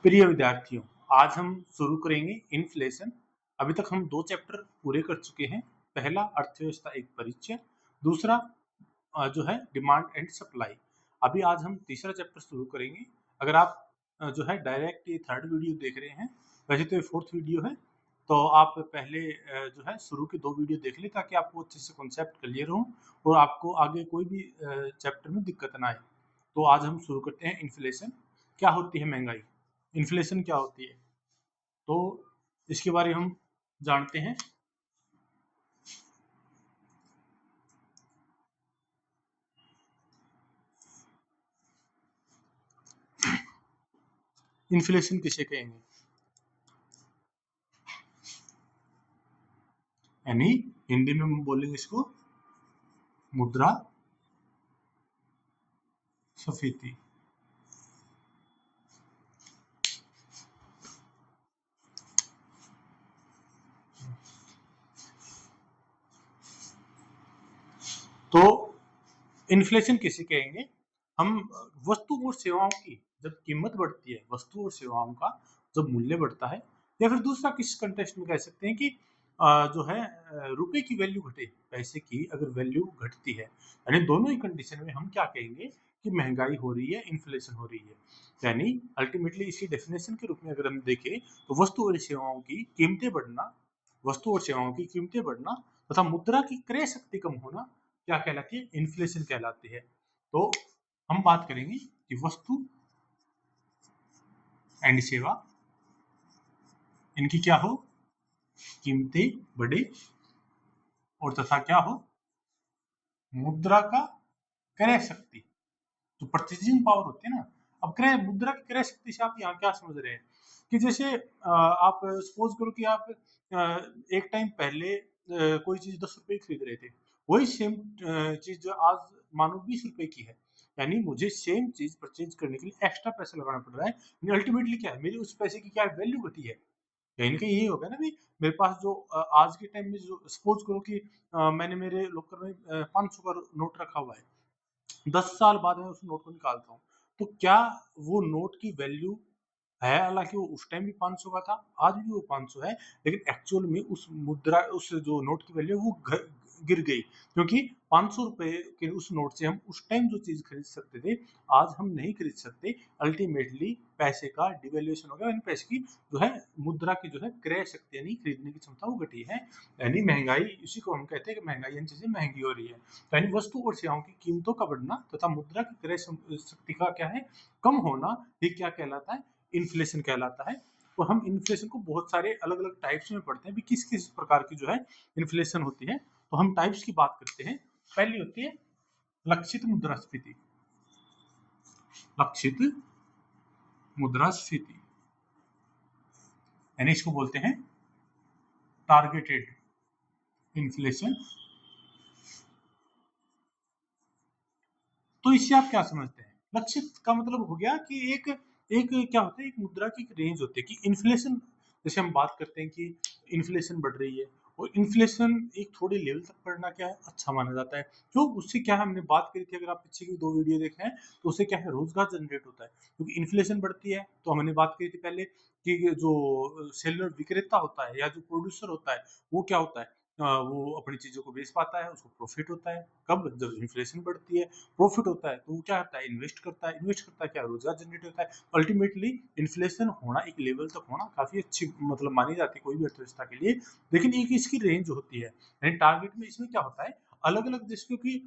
प्रिय विद्यार्थियों, आज हम शुरू करेंगे इन्फ्लेशन। अभी तक हम 2 चैप्टर पूरे कर चुके हैं। पहला अर्थव्यवस्था एक परिचय, दूसरा जो है डिमांड एंड सप्लाई। अभी आज हम तीसरा चैप्टर शुरू करेंगे। अगर आप जो है डायरेक्ट ये थर्ड वीडियो देख रहे हैं, वैसे तो ये फोर्थ वीडियो है, तो आप पहले जो है शुरू के 2 वीडियो देख लें ताकि आपको अच्छे से कॉन्सेप्ट क्लियर हो और आपको आगे कोई भी चैप्टर में दिक्कत ना आए। तो आज हम शुरू करते हैं इन्फ्लेशन। क्या होती है महंगाई? इन्फ्लेशन क्या होती है? तो इसके बारे में हम जानते हैं। इन्फ्लेशन किसे कहेंगे? यानी हिंदी में हम बोलेंगे इसको मुद्रा स्फीति। तो इन्फ्लेशन किसे कहेंगे? हम वस्तु और सेवाओं की जब कीमत बढ़ती है, वस्तु और सेवाओं का जब मूल्य बढ़ता है, या फिर दूसरा किस कंटेक्स्ट में कह सकते हैं कि जो है रुपए की वैल्यू घटे, पैसे की अगर वैल्यू घटती है, यानी दोनों ही कंडीशन में हम क्या कहेंगे कि महंगाई हो रही है, इन्फ्लेशन हो रही है। यानी अल्टीमेटली इसकी डेफिनेशन के रूप में अगर हम देखें तो वस्तु और सेवाओं की कीमतें बढ़ना, वस्तु और सेवाओं की कीमतें बढ़ना तथा मुद्रा की क्रय शक्ति कम होना क्या कहलाती है? इन्फ्लेशन कहलाती है। तो हम बात करेंगे कि वस्तु एंड सेवा, इनकी क्या हो? कीमतें बढ़े और तथा क्या हो? मुद्रा का क्रय शक्ति, जो परचेजिंग पावर होती है ना। अब क्रय मुद्रा की क्रय शक्ति से आप यहाँ क्या समझ रहे हैं कि जैसे आप सपोज करो कि आप एक टाइम पहले कोई चीज 10 रुपए की खरीद रहे थे, वही सेम चीज जो आज मानो 20 रुपए की है, यानी मुझे सेम चीज परचेज करने के लिए एक्स्ट्रा पैसा लगाना पड़ रहा है। अल्टीमेटली क्या है, मेरी उस पैसे की क्या वैल्यू घटी है? कहीं ना कहीं यही होगा ना भी। मेरे पास जो आज के टाइम में जो सपोज करो कि मैंने मेरे लॉकर में 500 का नोट रखा हुआ है, 10 साल बाद मैं उस नोट को निकालता हूँ, तो क्या वो नोट की वैल्यू है? हालांकि वो उस टाइम भी 500 का था, आज भी वो 500 है, लेकिन एक्चुअल में उस मुद्रा, उस जो नोट की वैल्यू वो गिर गई, क्योंकि 500 रुपए के उस नोट से हम उस टाइम जो चीज खरीद सकते थे, आज हम नहीं खरीद सकते। अल्टीमेटली पैसे का डिवेल्यूएशन हो गया, यानी पैसे की जो है मुद्रा की जो है क्रय शक्ति यानी खरीदने की क्षमता वो घटी है। यानी महंगाई, इसी को हम कहते हैं कि महंगाई यानी चीजें महंगी हो रही है। यानी वस्तु और सेवाओं की कीमतों का बढ़ना तथा मुद्रा की क्रय शक्ति का क्या है, कम होना, ये क्या कहलाता है? इन्फ्लेशन कहलाता है। तो हम इन्फ्लेशन को बहुत सारे अलग अलग टाइप्स में पढ़ते हैं भी, किस किस प्रकार की जो है इन्फ्लेशन होती है। तो हम टाइप्स की बात करते हैं। पहली होती है लक्षित मुद्रास्फीति। लक्षित मुद्रास्फीति यानी इसको बोलते हैं टारगेटेड इन्फ्लेशन। तो इससे आप क्या समझते हैं? लक्षित का मतलब हो गया कि एक एक क्या होता है, एक मुद्रा की एक रेंज होती है कि इन्फ्लेशन, जैसे हम बात करते हैं कि इन्फ्लेशन बढ़ रही है, और इन्फ्लेशन एक थोड़े लेवल तक बढ़ना क्या है, अच्छा माना जाता है। क्यों? उससे क्या है, हमने बात करी थी, अगर आप पीछे की 2 वीडियो देखे हैं तो उससे क्या है, रोजगार जनरेट होता है। क्योंकि इन्फ्लेशन बढ़ती है तो हमने बात करी थी पहले कि जो सेलर विक्रेता होता है या जो प्रोड्यूसर होता है, वो क्या होता है, वो अपनी चीजों को बेच पाता है, उसको प्रॉफिट होता है। कब? जब इन्फ्लेशन बढ़ती है। प्रॉफिट होता है तो वो क्या करता है, इन्वेस्ट करता है। इन्वेस्ट करता है क्या, रोजगार जनरेट होता है। अल्टीमेटली इन्फ्लेशन होना, एक लेवल तक होना काफी अच्छी मतलब मानी जाती है कोई भी अर्थव्यवस्था के लिए। लेकिन एक इसकी रेंज होती है, यानी टारगेट में इसमें क्या होता है, अलग अलग देश, क्योंकि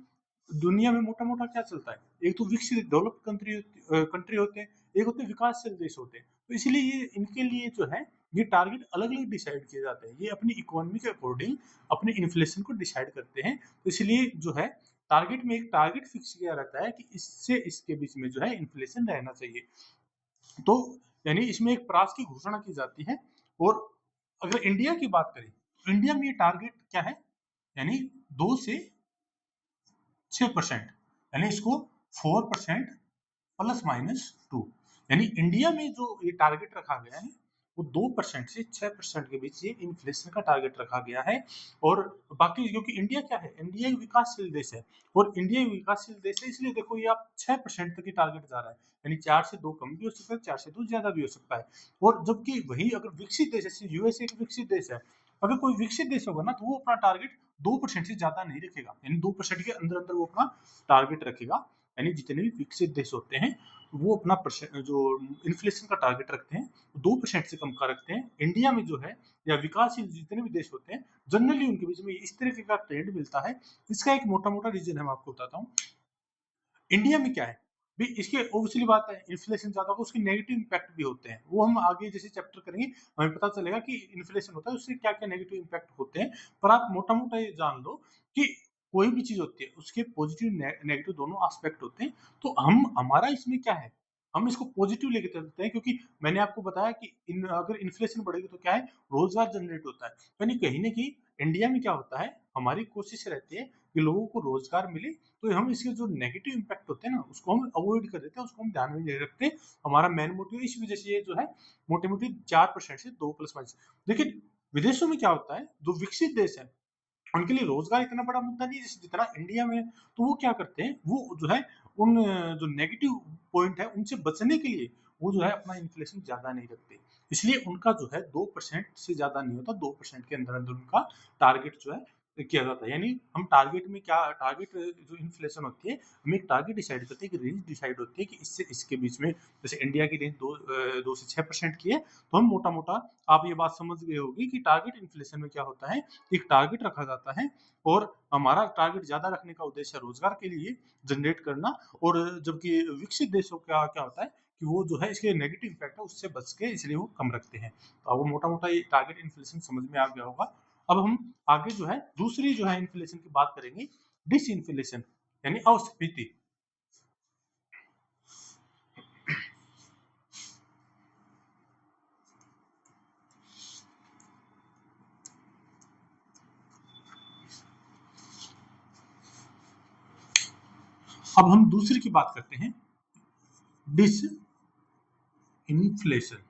दुनिया में मोटा मोटा क्या चलता है, एक तो विकसित डेवलप कंट्री होते हैं, एक होते हैं विकासशील देश होते हैं। तो इसलिए ये इनके लिए जो है ये टारगेट अलग अलग डिसाइड किए जाते हैं, ये अपनी इकोनॉमी के अकॉर्डिंग अपने इन्फ्लेशन को डिसाइड करते हैं। तो इसलिए जो है टारगेट में एक टारगेट फिक्स किया रहता है कि इससे इसके बीच में जो है इन्फ्लेशन रहना चाहिए। तो यानी इसमें एक प्रास की घोषणा की जाती है। और अगर इंडिया की बात करें तो इंडिया में ये टारगेट क्या है, यानी 2 से 6%, यानी इसको 4% ±2, यानी इंडिया में जो ये टारगेट रखा गया है वो 2% से 6% के बीच ये इन्फ्लेशन का टारगेट रखा गया है। और बाकी क्योंकि इंडिया क्या है, इंडिया एक विकासशील देश है, और इंडिया एक विकासशील देश है, इसलिए देखो ये आप 6% तक ही टारगेट जा रहा है, यानी 4 से 2 कम भी हो सकता है, 4 से 2 ज्यादा भी हो सकता है। और जबकि वही अगर विकसित देश, जैसे यूएसए एक विकसित देश है, अगर कोई विकसित देश होगा ना तो वो अपना टारगेट 2% से ज्यादा नहीं रखेगा, यानी 2% के अंदर अंदर वो अपना टारगेट रखेगा। यानी जितने भी विकसित देश होते हैं वो अपना जो इन्फ्लेशन का टारगेट रखते हैं 2% से कम का रखते हैं। इंडिया में जो है या विकासशील जितने भी देश होते हैं जनरली उनके बीच में इस तरीके का ट्रेंड मिलता है। इसका एक मोटा मोटा रीजन है, मैं आपको बताता हूँ। इंडिया में क्या है भी, इसके ऑब्वियसली बात है इन्फ्लेशन ज्यादा होगा उसके नेगेटिव इंपैक्ट भी होते हैं, वो हम आगे जैसे चैप्टर करेंगे हमें पता चलेगा कि इन्फ्लेशन होता है उससे क्या क्या नेगेटिव इंपैक्ट होते हैं। पर आप मोटा मोटा ये जान लो कि कोई भी चीज होती है उसके पॉजिटिव नेगेटिव दोनों एस्पेक्ट होते हैं। तो हम हमारा इसमें क्या है, हम इसको पॉजिटिव लेके चलते हैं, क्योंकि मैंने आपको बताया कि अगर इन्फ्लेशन बढ़ेगी तो क्या है, रोजगार जनरेट होता है। यानी कहीं ना कहीं इंडिया में क्या होता है, हमारी कोशिश रहती है कि लोगों को रोजगार मिले, तो हम इसके जो नेगेटिव इंपैक्ट होते हैं ना उसको हम अवॉइड कर देते हैं, उसको हम ध्यान में नहीं रखते। हमारा मेन मोटिव इस वजह से ये जो है मोटे मोटे 4% से 2+5। लेकिन विदेशों में क्या होता है, जो विकसित देश है उनके लिए रोजगार इतना बड़ा मुद्दा नहीं है जैसे जितना इंडिया में है। तो वो क्या करते हैं, वो जो है उन जो नेगेटिव पॉइंट है उनसे बचने के लिए वो जो है अपना इन्फ्लेशन ज्यादा नहीं रखते, इसलिए उनका जो है 2% से ज्यादा नहीं होता, 2% के अंदर अंदर उनका टारगेट जो है किया जाता है। यानी हम टारगेट में क्या, टारगेट जो इन्फ्लेशन होती है हम एक टारगेट डिसाइड करते हैं, कि रेंज डिसाइड होती है कि इससे इसके बीच में, जैसे इंडिया की रेंज 2 से 6% की है, तो हम मोटा मोटा आप ये बात समझ गए होगी कि टारगेट इन्फ्लेशन में क्या होता है, एक टारगेट रखा जाता है, और हमारा टारगेट ज्यादा रखने का उद्देश्य रोजगार के लिए जनरेट करना। और जबकि विकसित देशों का क्या होता है कि वो जो है इसके नेगेटिव इम्पैक्ट है उससे बच के इसलिए वो कम रखते हैं। तो आपको मोटा मोटा ये टारगेट इन्फ्लेशन समझ में आ गया होगा। अब हम आगे जो है दूसरी जो है इन्फ्लेशन की बात करेंगे, डिस इन्फ्लेशन यानी अस्फीति। अब हम दूसरी की बात करते हैं, डिस इन्फ्लेशन,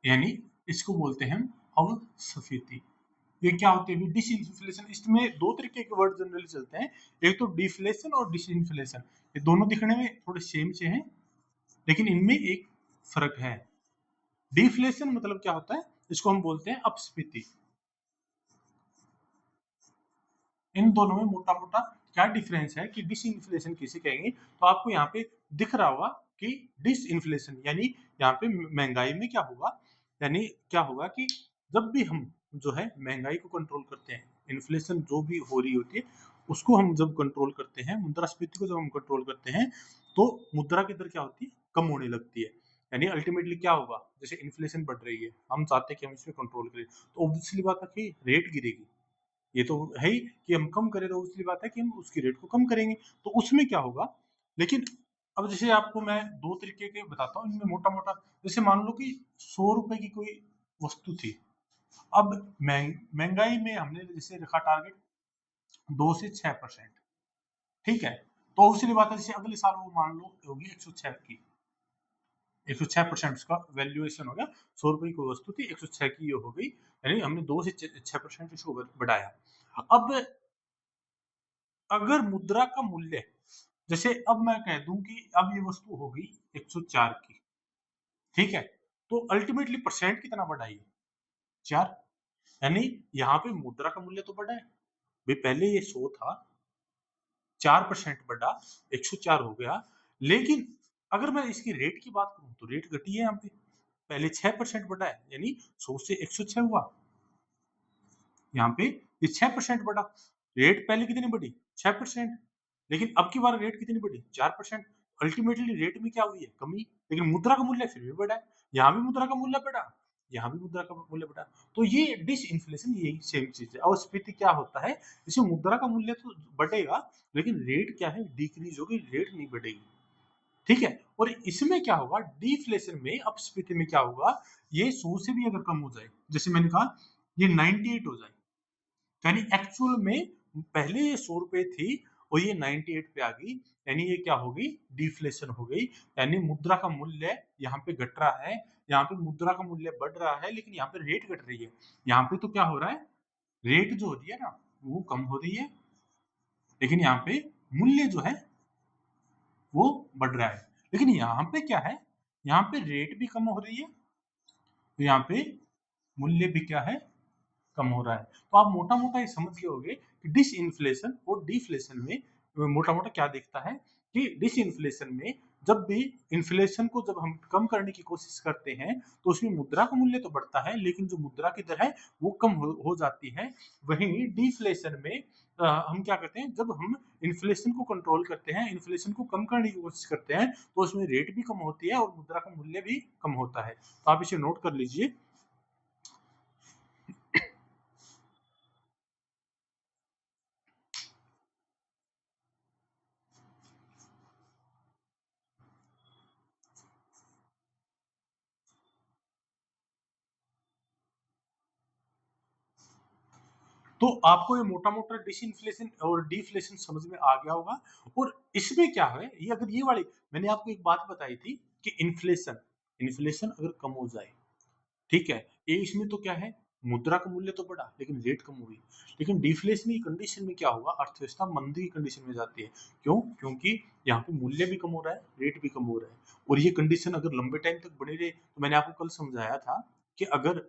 यानी इसको बोलते हैं हम अस्फीति। ये क्या होती है डिस इन्फ्लेशन, इसमें दो तरीके के वर्ड जनरली चलते हैं, एक तो डिफ्लेशन और डिस इन्फ्लेशन। ये दोनों दिखने में थोड़े सेम से हैं लेकिन इनमें एक फर्क है। डिफ्लेशन मतलब क्या होता है, इसको हम बोलते हैं अपस्फीति। इन दोनों में मोटा मोटा क्या डिफरेंस है कि डिस इन्फ्लेशन किसे कहेंगे, तो आपको यहाँ पे दिख रहा होगा कि डिस इन्फ्लेशन यानी यहाँ पे महंगाई में क्या होगा, यानी क्या होगा कि जब भी हम जो है महंगाई को कंट्रोल करते हैं, इन्फ्लेशन जो भी हो रही होती है उसको हम जब कंट्रोल करते हैं, मुद्रास्फीति को जब हम कंट्रोल करते हैं, तो मुद्रा की दर क्या होती है, कम होने लगती है। यानी अल्टीमेटली क्या होगा, जैसे इन्फ्लेशन बढ़ रही है, हम चाहते हैं कि हम इसमें कंट्रोल करें, तो ऑब्वियसली बात है कि रेट गिरेगी। ये तो है ही कि हम कम करें, तो उसकी बात है कि हम उसकी रेट को कम करेंगे, तो उसमें क्या होगा। लेकिन अब जैसे आपको मैं दो तरीके के बताता हूँ, इनमें मोटा मोटा जैसे मान लो कि 100 रुपए की कोई वस्तु थी, अब महंगाई में हमने जैसे रखा टारगेट 2 से 6%, ठीक है, तो उसकी बात है जैसे अगले साल वो मान लो होगी 106 की, 106% उसका वैल्यूएशन हो गया। 100 रुपए की कोई वस्तु थी, 106 की ये हो गई, यानी हमने 2 से 6% इसको बढ़ाया। अब अगर मुद्रा का मूल्य, जैसे अब मैं कह दूं कि अब ये वस्तु हो गई 104 की, ठीक है, तो अल्टीमेटली परसेंट कितना बढ़ा ये, 4, यानी यहाँ पे मुद्रा का मूल्य तो बढ़ा है भाई, पहले ये 100 था, 4% बढ़ा, 104 हो गया। लेकिन अगर मैं इसकी रेट की बात करूं तो रेट घटी है यहाँ पे, पहले 6% बढ़ा है, यानी 100 से 106 हुआ, यहाँ पे ये 6% बढ़ा। रेट पहले कितनी बढ़ी, 6%, लेकिन अब की बार रेट कितनी बढ़ी, 4%। अल्टीमेटली रेट में क्या हुई है, कमी, लेकिन मुद्रा का मूल्य फिर भी बढ़ा है, यहाँ भी मुद्रा का मूल्य बढ़ा, यहाँ भी मुद्रा का मूल्य बढ़ा। तो ये डिस इन्फ्लेशन यही सेम चीज है। और स्फीति क्या होता है, इसमें मुद्रा का मूल्य तो बढ़ेगा लेकिन रेट क्या है, डिक्रीज होगी, रेट नहीं बढ़ेगी, ठीक है। और इसमें क्या होगा, डिफ्लेशन में, अपस्फीति में क्या होगा, ये 100 से भी अगर कम हो जाए, जैसे मैंने कहा ये 98 हो जाए, यानी एक्चुअल में पहले ये 100 रुपए थी और ये 98 पे आ गई, यानी ये क्या हो गई, डिफ्लेशन हो गई। यानी मुद्रा का मूल्य यहाँ पे घट रहा है, यहाँ पे मुद्रा का मूल्य बढ़ रहा है, लेकिन यहाँ पे रेट घट रही है। यहाँ पे तो क्या हो रहा है, रेट जो हो रही है ना वो कम हो रही है, लेकिन यहाँ पे मूल्य जो है वो बढ़ रहा है। लेकिन यहाँ पे क्या है, यहाँ पे रेट भी कम हो रही है, तो यहाँ पे मूल्य भी क्या है, कम हो रहा है। तो आप मोटा मोटा ये समझ गए होंगे कि डिसइंफ्लेशन और डिफ्लेशन में मोटा मोटा क्या दिखता है कि डिसइंफ्लेशन में जब भी इन्फ्लेशन को जब हम कम करने की कोशिश करते हैं तो उसमें मुद्रा का मूल्य तो बढ़ता है, लेकिन जो मुद्रा की दर है वो कम हो जाती है। वहीं डिफ्लेशन में हम क्या करते हैं, जब हम इन्फ्लेशन को कंट्रोल करते हैं, इन्फ्लेशन को कम करने की कोशिश करते हैं, तो उसमें रेट भी कम होती है और मुद्रा का मूल्य भी कम होता है। तो आप इसे नोट कर लीजिए। तो आपको ये मोटा-मोटा डिसइंफ्लेशन और डिफ्लेशन समझ में आ गया होगा। और इसमें क्या है, ये अगर ये वाली मैंने आपको एक बात बताई थी कि इन्फ्लेशन इन्फ्लेशन अगर कम हो जाए, ठीक है, ये इसमें तो क्या है, मुद्रा का मूल्य तो बढ़ा लेकिन रेट कम हुई। लेकिन डिफ्लेशन की कंडीशन में क्या होगा, अर्थव्यवस्था मंदी की कंडीशन में जाती है। क्यों? क्योंकि यहाँ पे मूल्य भी कम हो रहा है, रेट भी कम हो रहा है। और ये कंडीशन अगर लंबे टाइम तक बनी रहे, तो मैंने आपको कल समझाया था कि अगर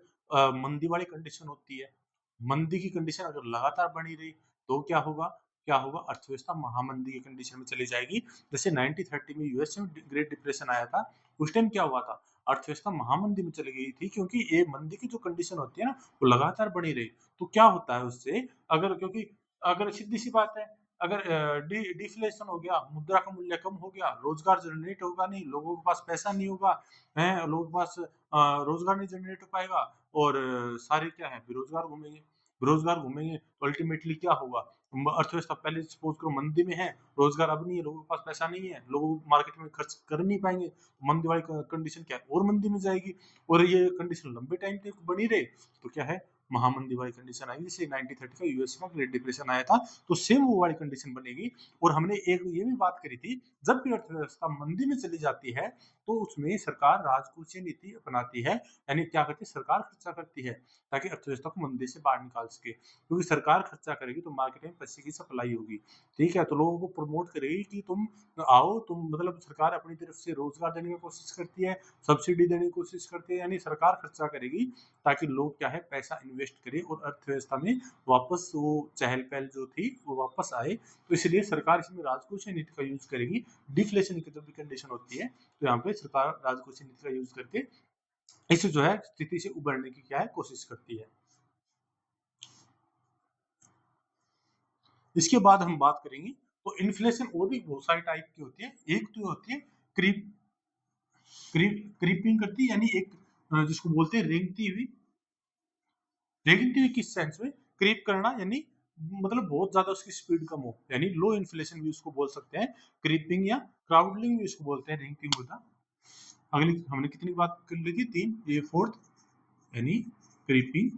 मंदी वाली कंडीशन होती है, मंदी की कंडीशन अगर लगातार बनी रही तो क्या होगा, अर्थव्यवस्था महामंदी की कंडीशन में चली जाएगी। जैसे 1930 में यूएस में ग्रेट डिप्रेशन आया था, उस टाइम क्या हुआ था, अर्थव्यवस्था महामंदी में चली गई थी, क्योंकि ये मंदी की जो कंडीशन होती है ना वो लगातार बनी रही। तो क्या होता है उससे, अगर क्योंकि अगर सीधी सी बात है, अगर डिफ्लेशन हो गया, मुद्रा का मूल्य कम हो गया, रोजगार जनरेट होगा नहीं, लोगों के पास पैसा नहीं होगा, है लोगों के पास रोजगार नहीं जनरेट हो पाएगा, और सारे क्या है, बेरोजगार घूमेंगे। बेरोजगार घूमेंगे तो अल्टीमेटली क्या होगा, अर्थव्यवस्था पहले सपोज करो मंदी में है, रोजगार अब नहीं है, लोगों के पास पैसा नहीं है, लोग मार्केट में खर्च कर नहीं पाएंगे, मंदी वाली कंडीशन क्या है, और मंदी में जाएगी। और ये कंडीशन लंबे टाइम तक बनी रहे तो क्या है, महामंदी वाली कंडीशन आएगी। जैसे 1930 का यूएस में ग्रेट डिप्रेशन आया था, तो सेम वो वाली कंडीशन बनेगी। और हमने एक ये भी बात करी थी, जब भी अर्थव्यवस्था मंदी में चली जाती है तो उसमें सरकार राजकोषीय नीति अपनाती है, यानी क्या करती है, सरकार खर्चा करती है ताकि अर्थव्यवस्था को मंदी से बाहर निकाल सके। क्योंकि सरकार खर्चा करेगी तो मार्केट में पैसे की सप्लाई होगी, ठीक है, तो लोगों को प्रमोट करेगी कि तुम आओ, तुम मतलब सरकार अपनी तरफ से रोजगार देने की कोशिश करती है, सब्सिडी देने की कोशिश करती है, यानी सरकार खर्चा करेगी ताकि लोग क्या है, पैसा इन्वेस्ट करें और अर्थव्यवस्था में वापस वो चहल पहल जो थी वो वापस आए। तो इसलिए सरकार इसमें राजकोषीय नीति का यूज करेगी। डिफ्लेशन की जब भी कंडीशन होती है तो यहाँ पे सरकार राजकोषीय नीति का यूज करके इस जो है स्थिति से उबरने की क्या है, कोशिश करती है। इसके बाद हम बात करेंगे, तो इन्फ्लेशन और भी बहुत सारी टाइप की होती है। एक तो होती है क्रीप क्रीपिंग करती है, यानी एक जिसको बोलते हैं रेंगती हुई। रेंगती हुई किस सेंस में, क्रीप करना यानी मतलब बहुत ज्यादा उसकी स्पीड कम हो, यानी लो इन्फ्लेशन भी उसको बोल सकते हैं। क्रीपिंग या क्राउडलिंग भी उसको बोलते हैं, रेंगती हुई का। अगली हमने कितनी बात कर ली थी, तीन, ये फोर्थ, यानी क्रीपिंग,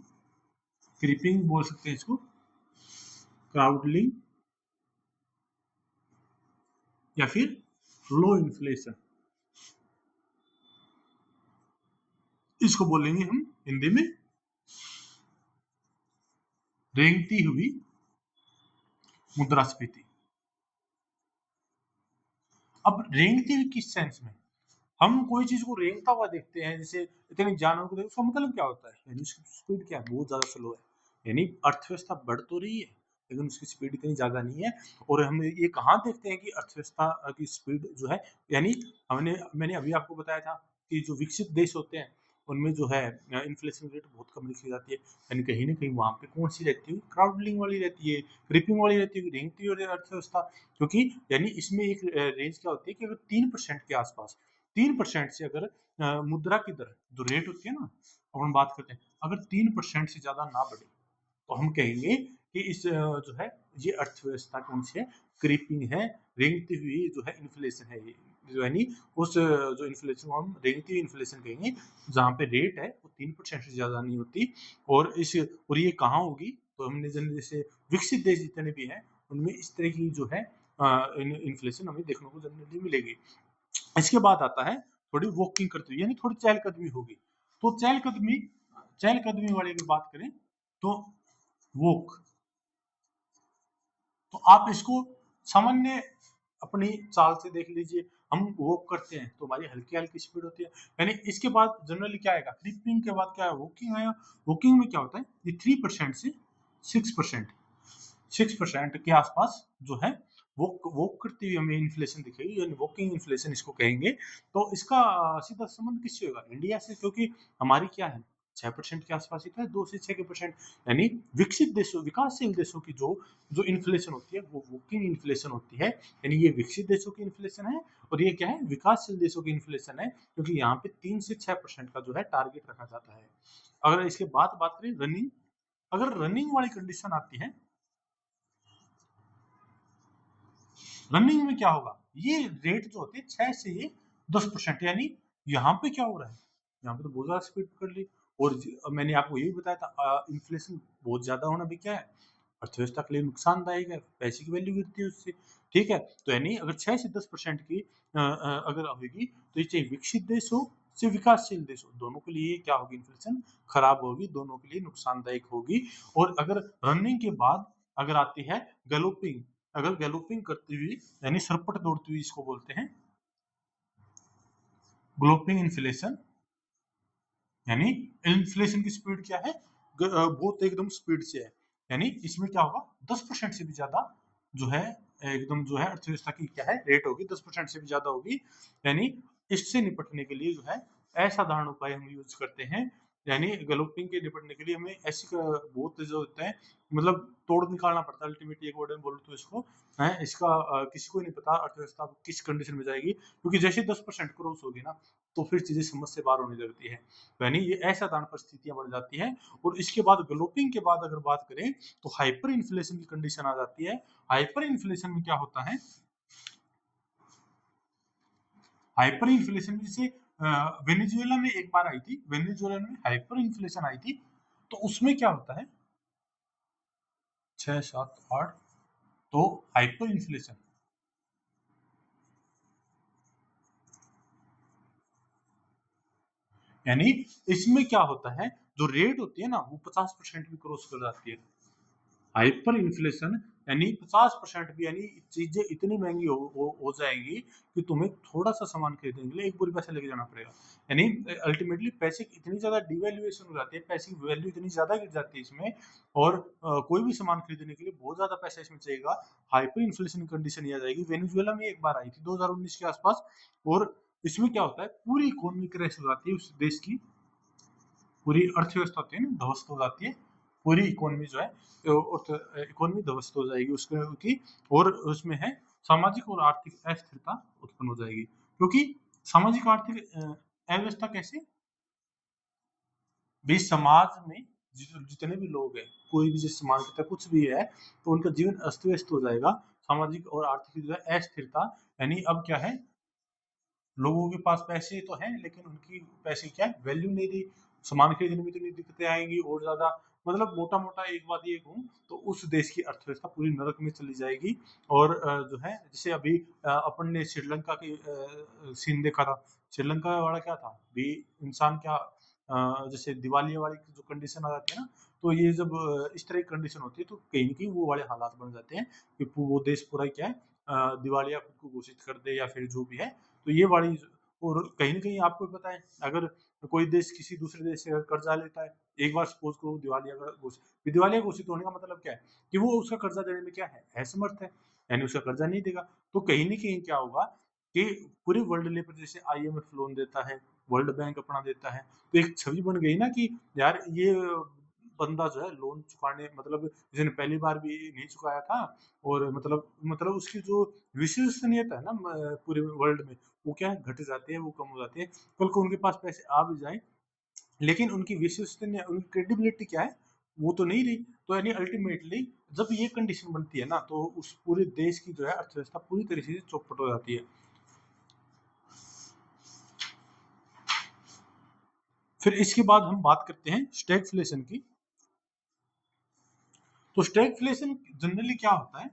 क्रीपिंग बोल सकते हैं इसको, क्राउडलिंग या फिर लो इन्फ्लेशन, इसको बोलेंगे हम हिंदी में रेंगती हुई मुद्रास्फीति। अब रेंगती हुई किस सेंस में, हम कोई चीज को रेंगता हुआ देखते हैं, जैसे इतने जानवर को देखते हैं, उसका मतलब क्या होता है, यानी उसकी स्पीड क्या है, बहुत ज्यादा स्लो है, यानी अर्थव्यवस्था बढ़ तो रही है लेकिन उसकी स्पीड इतनी ज्यादा नहीं है। और हम ये कहाँ देखते हैं कि अर्थव्यवस्था की स्पीड जो है, यानी मैंने अभी आपको बताया था कि जो विकसित देश होते हैं उनमें जो है इन्फ्लेशन रेट बहुत कम लिखी जाती है, यानी कहीं ना कहीं वहां पे कौन सी रहती है, क्राउडलिंग वाली रहती है, क्रिपिंग वाली रहती है, रेंगती हुई अर्थव्यवस्था। क्योंकि यानी इसमें एक रेंज क्या होती है कि अगर 3% के आसपास, 3% से अगर मुद्रा की दर जो रेट होती है ना, अब हम बात करते हैं, अगर 3% से ज्यादा ना बढ़े तो हम कहेंगे कि इस जो है ये अर्थव्यवस्था कौन सी है, क्रीपिंग है, रेंगती हुई जो है इन्फ्लेशन है, ये जो यानी उस जो इन्फ्लेशन को हम रेंगती हुई इन्फ्लेशन कहेंगे, जहाँ पे रेट है वो 3% से ज्यादा नहीं होती। और ये कहाँ होगी, तो हमने जैसे विकसित देश जितने भी हैं उनमें इस तरह की जो है इन्फ्लेशन हमें देखने को जनरली मिलेगी। इसके बाद आता है थोड़ी वॉकिंग करते हुए, यानी थोड़ी चहलकदमी होगी। तो चहलकदमी वाली अगर बात करें तो वॉक, तो आप इसको सामान्य अपनी चाल से देख लीजिए, हम वॉक करते हैं तो हमारी हल्की हल्की स्पीड होती है। यानी इसके बाद जनरली क्या आएगा, क्रीपिंग के बाद क्या है, वॉकिंग आएगा। वॉकिंग में क्या होता है, ये 3% से 6% 6% के आसपास जो है वॉक करते हुए हमें इन्फ्लेशन दिखेगी, यानी वॉकिंग इन्फ्लेशन इसको कहेंगे। तो इसका सीधा संबंध किससे होगा, इंडिया से, क्योंकि हमारी क्या है 6% के आसपास ही था, 2 से 6%। यानी विकसित देशों, विकासशील देशों की जो जो इन्फ्लेशन होती है वो वॉकिंग इन्फ्लेशन होती है। यानी ये विकसित देशों की इन्फ्लेशन है और ये क्या है, विकासशील देशों की इन्फ्लेशन है, क्योंकि यहाँ पे 3 से 6% का जो है टारगेट रखा जाता है। अगर इसके बाद बात करें रनिंग, अगर रनिंग वाली कंडीशन आती है, रनिंग में क्या होगा, ये रेट जो होती है 6 से 10%। यानी यहाँ पे क्या हो रहा है, यहाँ पे तो बहुत ज्यादा स्पीड पकड़ ली। और मैंने आपको यही बताया था, इन्फ्लेशन बहुत ज्यादा होना भी क्या है, अर्थव्यवस्था के लिए नुकसानदायक है, पैसे की वैल्यू गिरती है उससे। ठीक है, तो यानी अगर 6 से 10% की अगर होगी, तो ये चाहे विकसित देश हो चाहे विकासशील देश हो, दोनों के लिए क्या होगी, इन्फ्लेशन खराब होगी, दोनों के लिए नुकसानदायक होगी। और अगर रनिंग के बाद अगर आती है गैलोपिंग, अगर गैलोपिंग करती हुई, यानी सरपट दौड़ती हुई, इसको बोलते हैं ग्लोपिंग इन्फ्लेशन। यानी इन्फ्लेशन की स्पीड क्या है, बहुत एकदम स्पीड से है। यानी इसमें क्या होगा, 10% से भी ज्यादा जो है, एकदम जो है अर्थव्यवस्था की क्या है रेट होगी, 10% से भी ज्यादा होगी। यानी इससे निपटने के लिए जो है असाधारण उपाय हम यूज करते हैं। यानी गलोपिंग के निपटने के लिए हमें ऐसी बहुत जो होता है, मतलब तोड़ निकालना पड़ता है अल्टीमेटली, एक वर्ड में बोलो तो इसको है, इसका किसी को नहीं पता अर्थव्यवस्था किस कंडीशन में जाएगी, क्योंकि जैसे 10% क्रॉस होगी ना, तो फिर चीजें समझ से बाहर होने लगती है। यानी ये असाधारण परिस्थितियां बढ़ जाती हैं। और इसके बाद ग्लोपिंग के बाद अगर बात करें तो हाइपर इन्फ्लेशन की कंडीशन आ जाती है। हाइपर इन्फ्लेशन में क्या होता है, हाइपर इन्फ्लेशन जैसे वेनेजुएला में एक बार आई थी, वेनेजुएला में हाइपर इन्फ्लेशन आई थी। तो उसमें क्या होता है, 6, 7, 8, तो हाइपर इन्फ्लेशन, यानी इसमें क्या होता है, जो रेट होती है ना वो 50% भी क्रॉस कर जाती है। हाइपर इन्फ्लेशन यानी 50% भी, यानी चीजें इतनी महंगी हो जाएंगी कि तुम्हें थोड़ा सा सामान खरीदने के लिए एक बोरी पैसा लेके जाना पड़ेगा। यानी अल्टीमेटली पैसे की इतनी ज्यादा डिवैल्यूएशन हो जाती है, पैसे की वैल्यू इतनी ज्यादा गिर जाती है इसमें, और कोई भी सामान खरीदने के लिए बहुत ज्यादा पैसा इसमें चाहिएगा। हाइपर इन्फ्लेशन कंडीशन ये आ जाएगी। वेनेजुएला में एक बार आई थी 2019 के आसपास। और इसमें क्या होता है, पूरी इकोनॉमी क्रैश हो जाती है उस देश की, पूरी अर्थव्यवस्था होती है ना ध्वस्त हो जाती है, पूरी इकोनॉमी जो है इकोनॉमी ध्वस्त हो जाएगी उसके की। और उसमें है सामाजिक और आर्थिक अस्थिरता उत्पन्न हो जाएगी, क्योंकि सामाजिक आर्थिक अव्यवस्था कैसे, भी समाज में जितने भी लोग हैं, कोई भी जिस समाज का कुछ भी है, तो उनका जीवन अस्त व्यस्त हो जाएगा। सामाजिक और आर्थिक जो है अस्थिरता, यानी अब क्या है, लोगों के पास पैसे तो हैं लेकिन उनकी पैसे क्या है वैल्यू नहीं रही, सामान खरीदने में इतनी दिक्कतें आएंगी और ज्यादा, मतलब मोटा मोटा एक बात ये कहूँ तो उस देश की अर्थव्यवस्था पूरी नरक में चली जाएगी। और जो है जैसे अभी अपन ने श्रीलंका की सीन देखा था, श्रीलंका वाला क्या था भी, इंसान क्या जैसे दिवालिया वाली जो कंडीशन आ जाती है ना, तो ये जब इस तरह की कंडीशन होती है तो कहीं न कहीं वो वाले हालात बन जाते हैं कि वो देश पूरा क्या है, दिवालिया खुद को घोषित कर दे या फिर जो भी है। तो ये वाली, और कहीं न कहीं आपको भी पता है, अगर कोई देश किसी दूसरे देश से अगर कर्जा लेता है, एक बार सपोज़ करो दिवालिया अगर दिवालिया घोषित होने का मतलब क्या है? कि वो उसका कर्जा देने में क्या है? असमर्थ है, यानी उसका कर्जा नहीं देगा। तो कहीं न कहीं क्या होगा कि पूरे वर्ल्ड लेवल पर जैसे आईएमएफ लोन देता है, वर्ल्ड बैंक अपना देता है, तो एक छवि बन गई ना कि यार ये बंदा जो है लोन चुकाने, मतलब जिसने पहली बार भी नहीं चुकाया था, और मतलब उसकी जो विश्वसनीयता है ना पूरे वर्ल्ड में, वो क्या है घट जाती है, वो कम हो जाती है। कल को उनके पास पैसे आ भी जाएँ, लेकिन उनकी विश्वसनीय उनकी क्रेडिबिलिटी क्या है, वो तो नहीं रही। तो यानी अल्टीमेटली जब ये कंडीशन बनती है ना, तो उस पूरे देश की जो है अर्थव्यवस्था पूरी तरीके से चौपट हो जाती है। फिर इसके बाद हम बात करते हैं स्टैगफ्लेशन की। तो स्टैगफ्लेशन जनरली क्या होता है,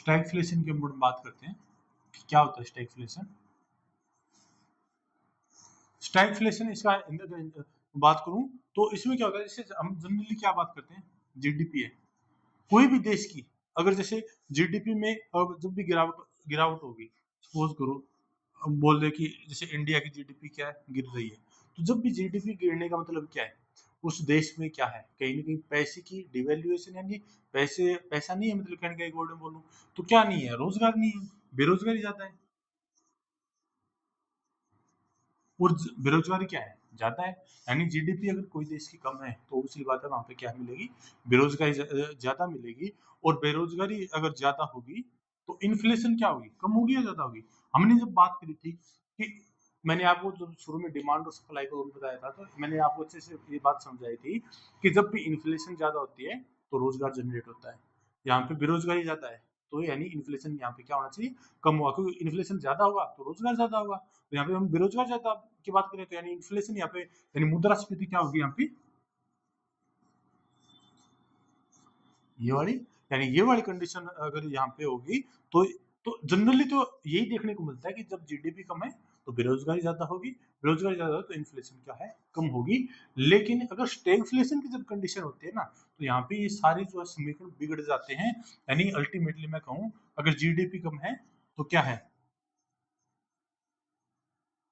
स्टैगफ्लेशन की हम बात करते हैं कि क्या होता है स्टैगफ्लेशन। स्टैगफ्लेशन इसका बात करूं तो इसमें क्या होता है, जैसे हम जनरली क्या बात करते हैं, जीडीपी है कोई भी देश की, अगर जैसे जीडीपी में जब भी गिरावट गिरावट होगी, सपोज करो हम बोल रहे कि जैसे इंडिया की जीडीपी क्या है, गिर रही है, तो जब भी जीडीपी गिरने का मतलब क्या है, उस देश में क्या है, कहीं ना कहीं पैसे की डिवेल्युएशन है, नहीं पैसा नहीं है, मतलब कहने का एक वर्ड में बोलूं तो क्या नहीं है, रोजगार नहीं है, बेरोजगारी ज्यादा है। और बेरोजगारी क्या है, ज्यादा है, यानी जीडीपी अगर कोई देश की कम है तो उसी बात है वहां पे क्या मिलेगी, बेरोजगारी ज्यादा मिलेगी। और बेरोजगारी अगर ज्यादा होगी तो इन्फ्लेशन क्या होगी, कम होगी या ज्यादा होगी। हमने जब बात करी थी कि मैंने आपको जब शुरू में डिमांड और सप्लाई को बताया था, तो मैंने आपको अच्छे से ये बात समझाई थी कि जब भी इन्फ्लेशन ज्यादा होती है तो रोजगार जनरेट होता है, यहाँ पे बेरोजगारी ज्यादा है तो यानी इन्फ्लेशन यहाँ पे क्या होना चाहिए, कम हुआ, क्योंकि इन्फ्लेशन ज्यादा होगा तो रोजगार ज्यादा होगा। तो यहाँ पे हम बेरोजगार ज्यादा की बात करें तो यानी इन्फ्लेशन यहाँ पे यानी मुद्रास्फीति क्या होगी यहाँ पे, ये वाली, यानी ये वाली कंडीशन अगर यहाँ पे होगी तो जनरली तो यही देखने को मिलता है कि जब जीडीपी कम है तो बेरोजगारी ज्यादा होगी, बेरोजगारी ज्यादा हो तो इन्फ्लेशन क्या है, कम होगी। लेकिन अगर स्टैगफ्लेशन की जब कंडीशन होती है ना, तो यहाँ पे ये सारे जो है समीकरण बिगड़ जाते हैं। यानी अल्टीमेटली मैं कहूँ, अगर जीडीपी कम है तो क्या है,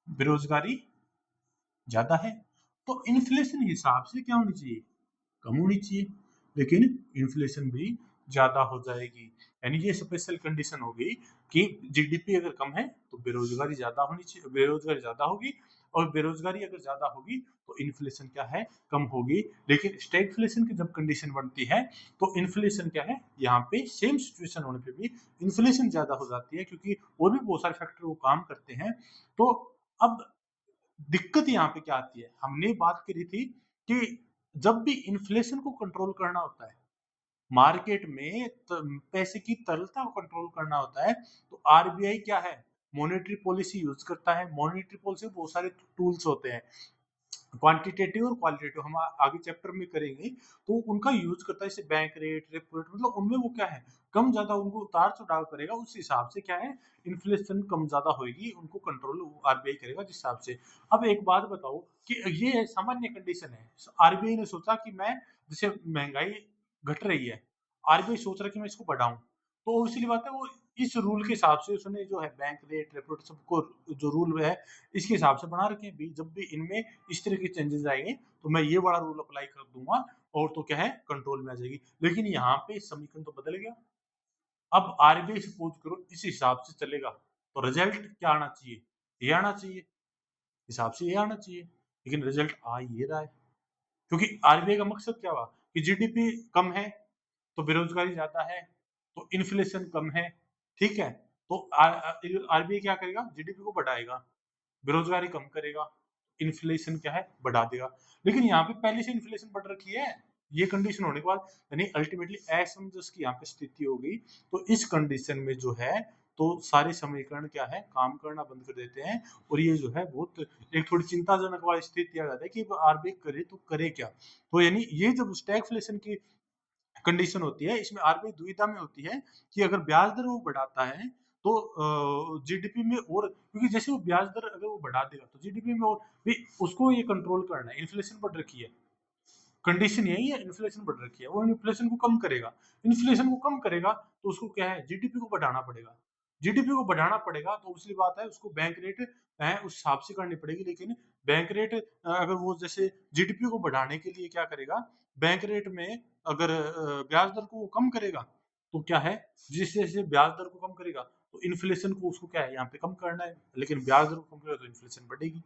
बेरोजगारी ज्यादा है, तो इन्फ्लेशन हिसाब से क्या होनी चाहिए, कम होनी चाहिए, लेकिन इन्फ्लेशन भी ज्यादा हो जाएगी। यानी ये स्पेशल कंडीशन होगी कि जीडीपी अगर कम है तो बेरोजगारी ज्यादा होनी चाहिए, बेरोजगारी ज्यादा होगी, और बेरोजगारी अगर ज्यादा होगी तो इन्फ्लेशन क्या है, कम होगी। लेकिन स्टैगफ्लेशन की जब कंडीशन बनती है तो इन्फ्लेशन क्या है, यहाँ पे सेम सिचुएशन होने पे भी इन्फ्लेशन ज्यादा हो जाती है, क्योंकि और भी बहुत सारे फैक्टर वो काम करते हैं। तो अब दिक्कत यहाँ पे क्या आती है, हमने बात करी थी कि जब भी इन्फ्लेशन को कंट्रोल करना होता है, मार्केट में पैसे की तरलता को कंट्रोल करना होता है, तो आरबीआई क्या है, मॉनेटरी पॉलिसी यूज करता है। मॉनेटरी पॉलिसी बहुत सारे टूल्स होते हैं, क्वांटिटेटिव और क्वालिटेटिव, हम आगे चैप्टर में करेंगे, तो उनका यूज करता है, जैसे बैंक रेट, रेपो रेट, मतलब उनमें वो क्या है, कम ज्यादा उनको उतार चढ़ाव करेगा, उस हिसाब से क्या है, इन्फ्लेशन कम ज्यादा होगी, उनको कंट्रोल आरबीआई करेगा जिस हिसाब से। अब एक बात बताओ कि ये सामान्य कंडीशन है, आरबीआई ने सोचा कि मैं, जैसे महंगाई घट रही है, आरबीआई सोच रहा है कि मैं इसको बढ़ाऊं, तो ऑब्वियसली बात है वो इस रूल के हिसाब से उसने जो है बैंक रेट, रेपो रेट, सबको जो रूल है इसके हिसाब से बना रखे हैं भी, जब भी इनमें इस तरह के चेंजेस आएंगे तो मैं ये बड़ा रूल अप्लाई कर दूंगा, और तो क्या है, कंट्रोल में आ जाएगी। लेकिन यहाँ पे समीकरण तो बदल गया, अब आरबीआई सपोज करो इस हिसाब से चलेगा, तो रिजल्ट क्या आना चाहिए, ये आना चाहिए, हिसाब से ये आना चाहिए, लेकिन रिजल्ट आ ये रहा है, क्योंकि आरबीआई का मकसद क्या हुआ कि जीडीपी कम है तो बेरोजगारी ज्यादा है, तो इन्फ्लेशन कम है, ठीक है, तो आरबीआई क्या करेगा, जीडीपी को बढ़ाएगा, बेरोजगारी कम करेगा, इन्फ्लेशन क्या है, बढ़ा देगा। लेकिन यहाँ पे पहले से इन्फ्लेशन बढ़ रखी है, ये कंडीशन होने के बाद यानी अल्टीमेटली असमंजस की यहाँ पे स्थिति हो गई। तो इस कंडीशन में जो है, तो सारे समीकरण क्या है, काम करना बंद कर देते हैं, और ये जो है बहुत एक थोड़ी चिंताजनक वाली स्थिति आ जाती है कि आरबीआई करे तो करे क्या। तो यानी ये जब स्टैगफ्लेशन की कंडीशन होती है, इसमें आरबीआई दुविधा में होती है कि अगर ब्याज दर वो बढ़ाता है तो जीडीपी में, और क्योंकि जैसे वो ब्याज दर अगर वो बढ़ा देगा तो जीडीपी में, और भी उसको ये कंट्रोल करना है, इन्फ्लेशन बढ़ रखी है, कंडीशन यही है, इन्फ्लेशन बढ़ रखी है, वो इन्फ्लेशन को कम करेगा, इन्फ्लेशन को कम करेगा तो उसको क्या है, जीडीपी को बढ़ाना पड़ेगा, जीडीपी को बढ़ाना पड़ेगा, तो उसकी बात है उसको बैंक रेट है उस हिसाब से करनी पड़ेगी। लेकिन बैंक रेट अगर वो जैसे जीडीपी को बढ़ाने के लिए क्या करेगा, बैंक रेट में अगर ब्याज दर को वो कम करेगा तो क्या है, जिस जैसे ब्याज दर को कम करेगा तो इन्फ्लेशन को उसको क्या है यहाँ पे कम करना है, लेकिन ब्याज दर को कम करेगा तो इन्फ्लेशन बढ़ेगी,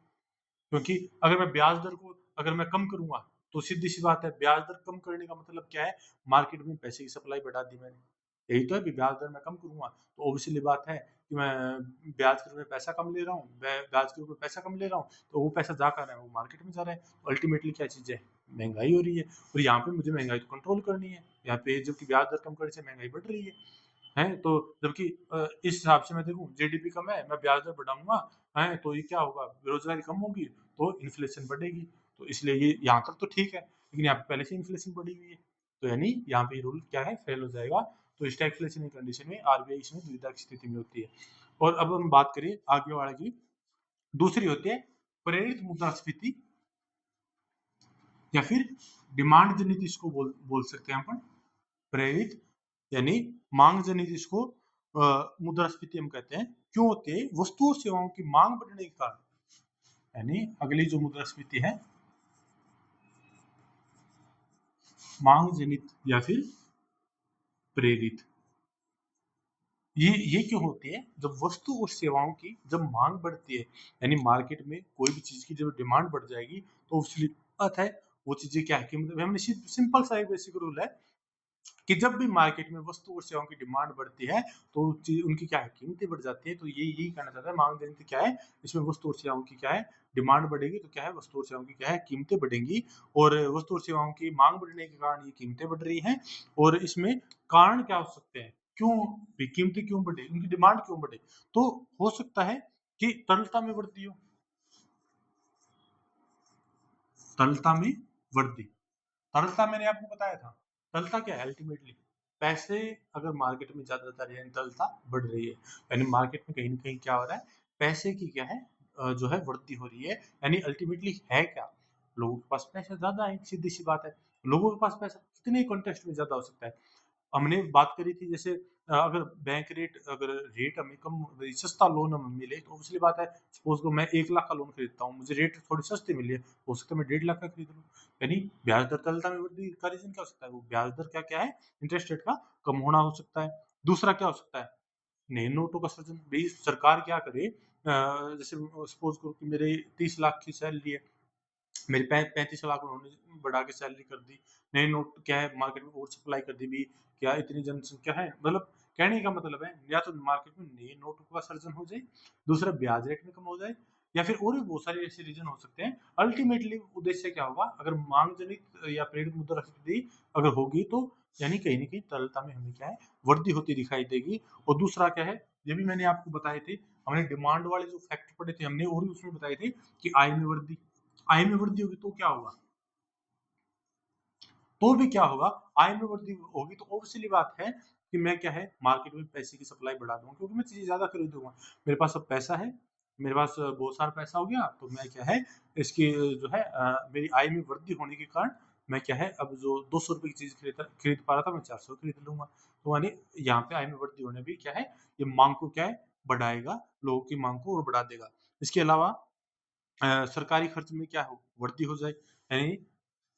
क्योंकि अगर मैं ब्याज दर को अगर मैं कम करूंगा तो सीधी सी बात है, ब्याज दर कम करने का मतलब क्या है, मार्केट में पैसे की सप्लाई बढ़ा दी मैंने, यही तो है भी, ब्याज दर मैं कम करूंगा तो ऑब्वियसली बात है कि मैं ब्याज के रूप में पैसा कम ले रहा हूँ, ब्याज के रूप में पैसा कम ले रहा हूँ, तो वो पैसा जा कर रहा है, वो मार्केट में जा रहा है, तो अल्टीमेटली क्या चीज है, महंगाई हो रही है, और यहाँ पे मुझे महंगाई तो कंट्रोल करनी है, यहाँ पे जबकि ब्याज दर कम करने से महंगाई बढ़ रही है, तो जबकि इस हिसाब से मैं देखूं जीडीपी कम है, मैं ब्याज दर बढ़ाऊंगा, है तो ये क्या होगा, बेरोजगारी कम होगी तो इन्फ्लेशन बढ़ेगी, तो इसलिए ये यहाँ तक तो ठीक है, लेकिन यहाँ पे पहले से इन्फ्लेशन बढ़ी हुई है, तो यानी यहाँ पे रूल क्या है, फेल हो जाएगा। तो स्टैगफ्लेशनरी कंडीशन में आरबीआई इसमें दुविधा की स्थिति में होती है। और अब हम बात करें आगे वाले की, दूसरी होती है प्रेरित मुद्रास्फीति या फिर डिमांड जनित, इसको बोल सकते हैं अपन प्रेरित यानी मांग जनित, इसको मुद्रास्फीति हम कहते हैं। क्यों होती है? वस्तु और सेवाओं की मांग बढ़ने के कारण, यानी अगली जो मुद्रास्फीति है मांग जनित या फिर प्रेरित। ये क्यों होती है? जब वस्तु और सेवाओं की जब मांग बढ़ती है, यानी मार्केट में कोई भी चीज की जब डिमांड बढ़ जाएगी तो उसकी बात है वो चीजें क्या है कि मतलब हमने सिंपल सा एक बेसिक रूल है कि जब भी मार्केट में वस्तु और सेवाओं की डिमांड बढ़ती है तो उनकी क्या है कीमतें बढ़ जाती है। तो यही कहना चाहता है मांग जनित क्या है, इसमें वस्तु और सेवाओं की क्या है डिमांड बढ़ेगी तो क्या है वस्तु और सेवाओं की क्या है कीमतें बढ़ेंगी, और वस्तु और सेवाओं की मांग बढ़ने के कारण ये कीमतें बढ़ रही हैं। और इसमें कारण क्या हो सकते हैं, क्यों भी कीमतें क्यों बढ़े, उनकी डिमांड क्यों बढ़े? तो हो सकता है कि तरलता में वृद्धि हो, तरलता में वृद्धि। तरलता मैंने आपको बताया था, तरलता क्या है अल्टीमेटली, पैसे अगर मार्केट में ज्यादा जा रहे हैं तरलता बढ़ रही है, यानी मार्केट में कहीं ना कहीं क्या हो रहा है पैसे की क्या है जो है वृद्धि हो रही है। यानी अल्टीमेटली है क्या, लोगों के पास पैसा ज्यादा है, सीधी सी बात है। लोगों के पास पैसा कितने कॉन्टेक्स्ट में ज्यादा हो सकता है। हमने बात करी थी जैसे अगर बैंक रेट अगर रेट हमें कम सस्ता लोन हमें मिले तो ऑब्वियसली बात है, सपोज को मैं 1 लाख का लोन खरीदता हूँ, मुझे रेट थोड़ी सस्ती मिली है, हो सकता है मैं 1.5 लाख का खरीद लूँ। यानी ब्याज दर तरलता में वृद्धि का रीजन क्या हो सकता है, वो ब्याज दर क्या क्या है इंटरेस्ट रेट का कम होना हो सकता है। दूसरा क्या हो सकता है नए नोटों का सृजन, भाई सरकार क्या करे, जैसे सपोज करो कि मेरे 30 लाख की सैलरी है, मेरी 35 लाख उन्होंने बढ़ा के सैलरी कर दी, नए नोट क्या है मार्केट में और सप्लाई कर दी भी, क्या इतनी जनसंख्या है, मतलब कहने का मतलब है या तो मार्केट में नए नोटों का सर्जन हो जाए, दूसरा ब्याज रेट में कम हो जाए, या फिर और भी बहुत सारे ऐसे रीजन हो सकते हैं। अल्टीमेटली उद्देश्य क्या होगा, अगर मांग जनित या प्रेरित मुद्रास्फीति अगर होगी तो यानी कहीं ना कहीं तरलता में हमें क्या है वृद्धि होती दिखाई देगी। और दूसरा क्या है, ये भी मैंने आपको बताए थे, हमने डिमांड वाले जो फैक्ट पढ़े थे हमने और भी उसमें बताए थे कि आय में वृद्धि, आय में वृद्धि होगी तो क्या होगा, तो भी क्या होगा आय में वृद्धि होगी तो ऑब्वियसली बात है कि मैं क्या है मार्केट में पैसे की सप्लाई बढ़ा दूंगा, क्योंकि मैं चीजें ज्यादा खरीदूंगा, मेरे पास अब पैसा है, मेरे पास बहुत सारा पैसा हो गया तो मैं क्या है इसकी जो है मेरी आय में वृद्धि होने के कारण मैं क्या है अब जो 200 रुपए की चीज खरीद पा रहा था मैं 400 खरीद लूंगा। तो यानी यहाँ पे आय में वृद्धि होने भी क्या है ये मांग को क्या है बढ़ाएगा, लोगों की मांग को और बढ़ा देगा। इसके अलावा सरकारी खर्च में क्या हो वृद्धि हो जाए, यानी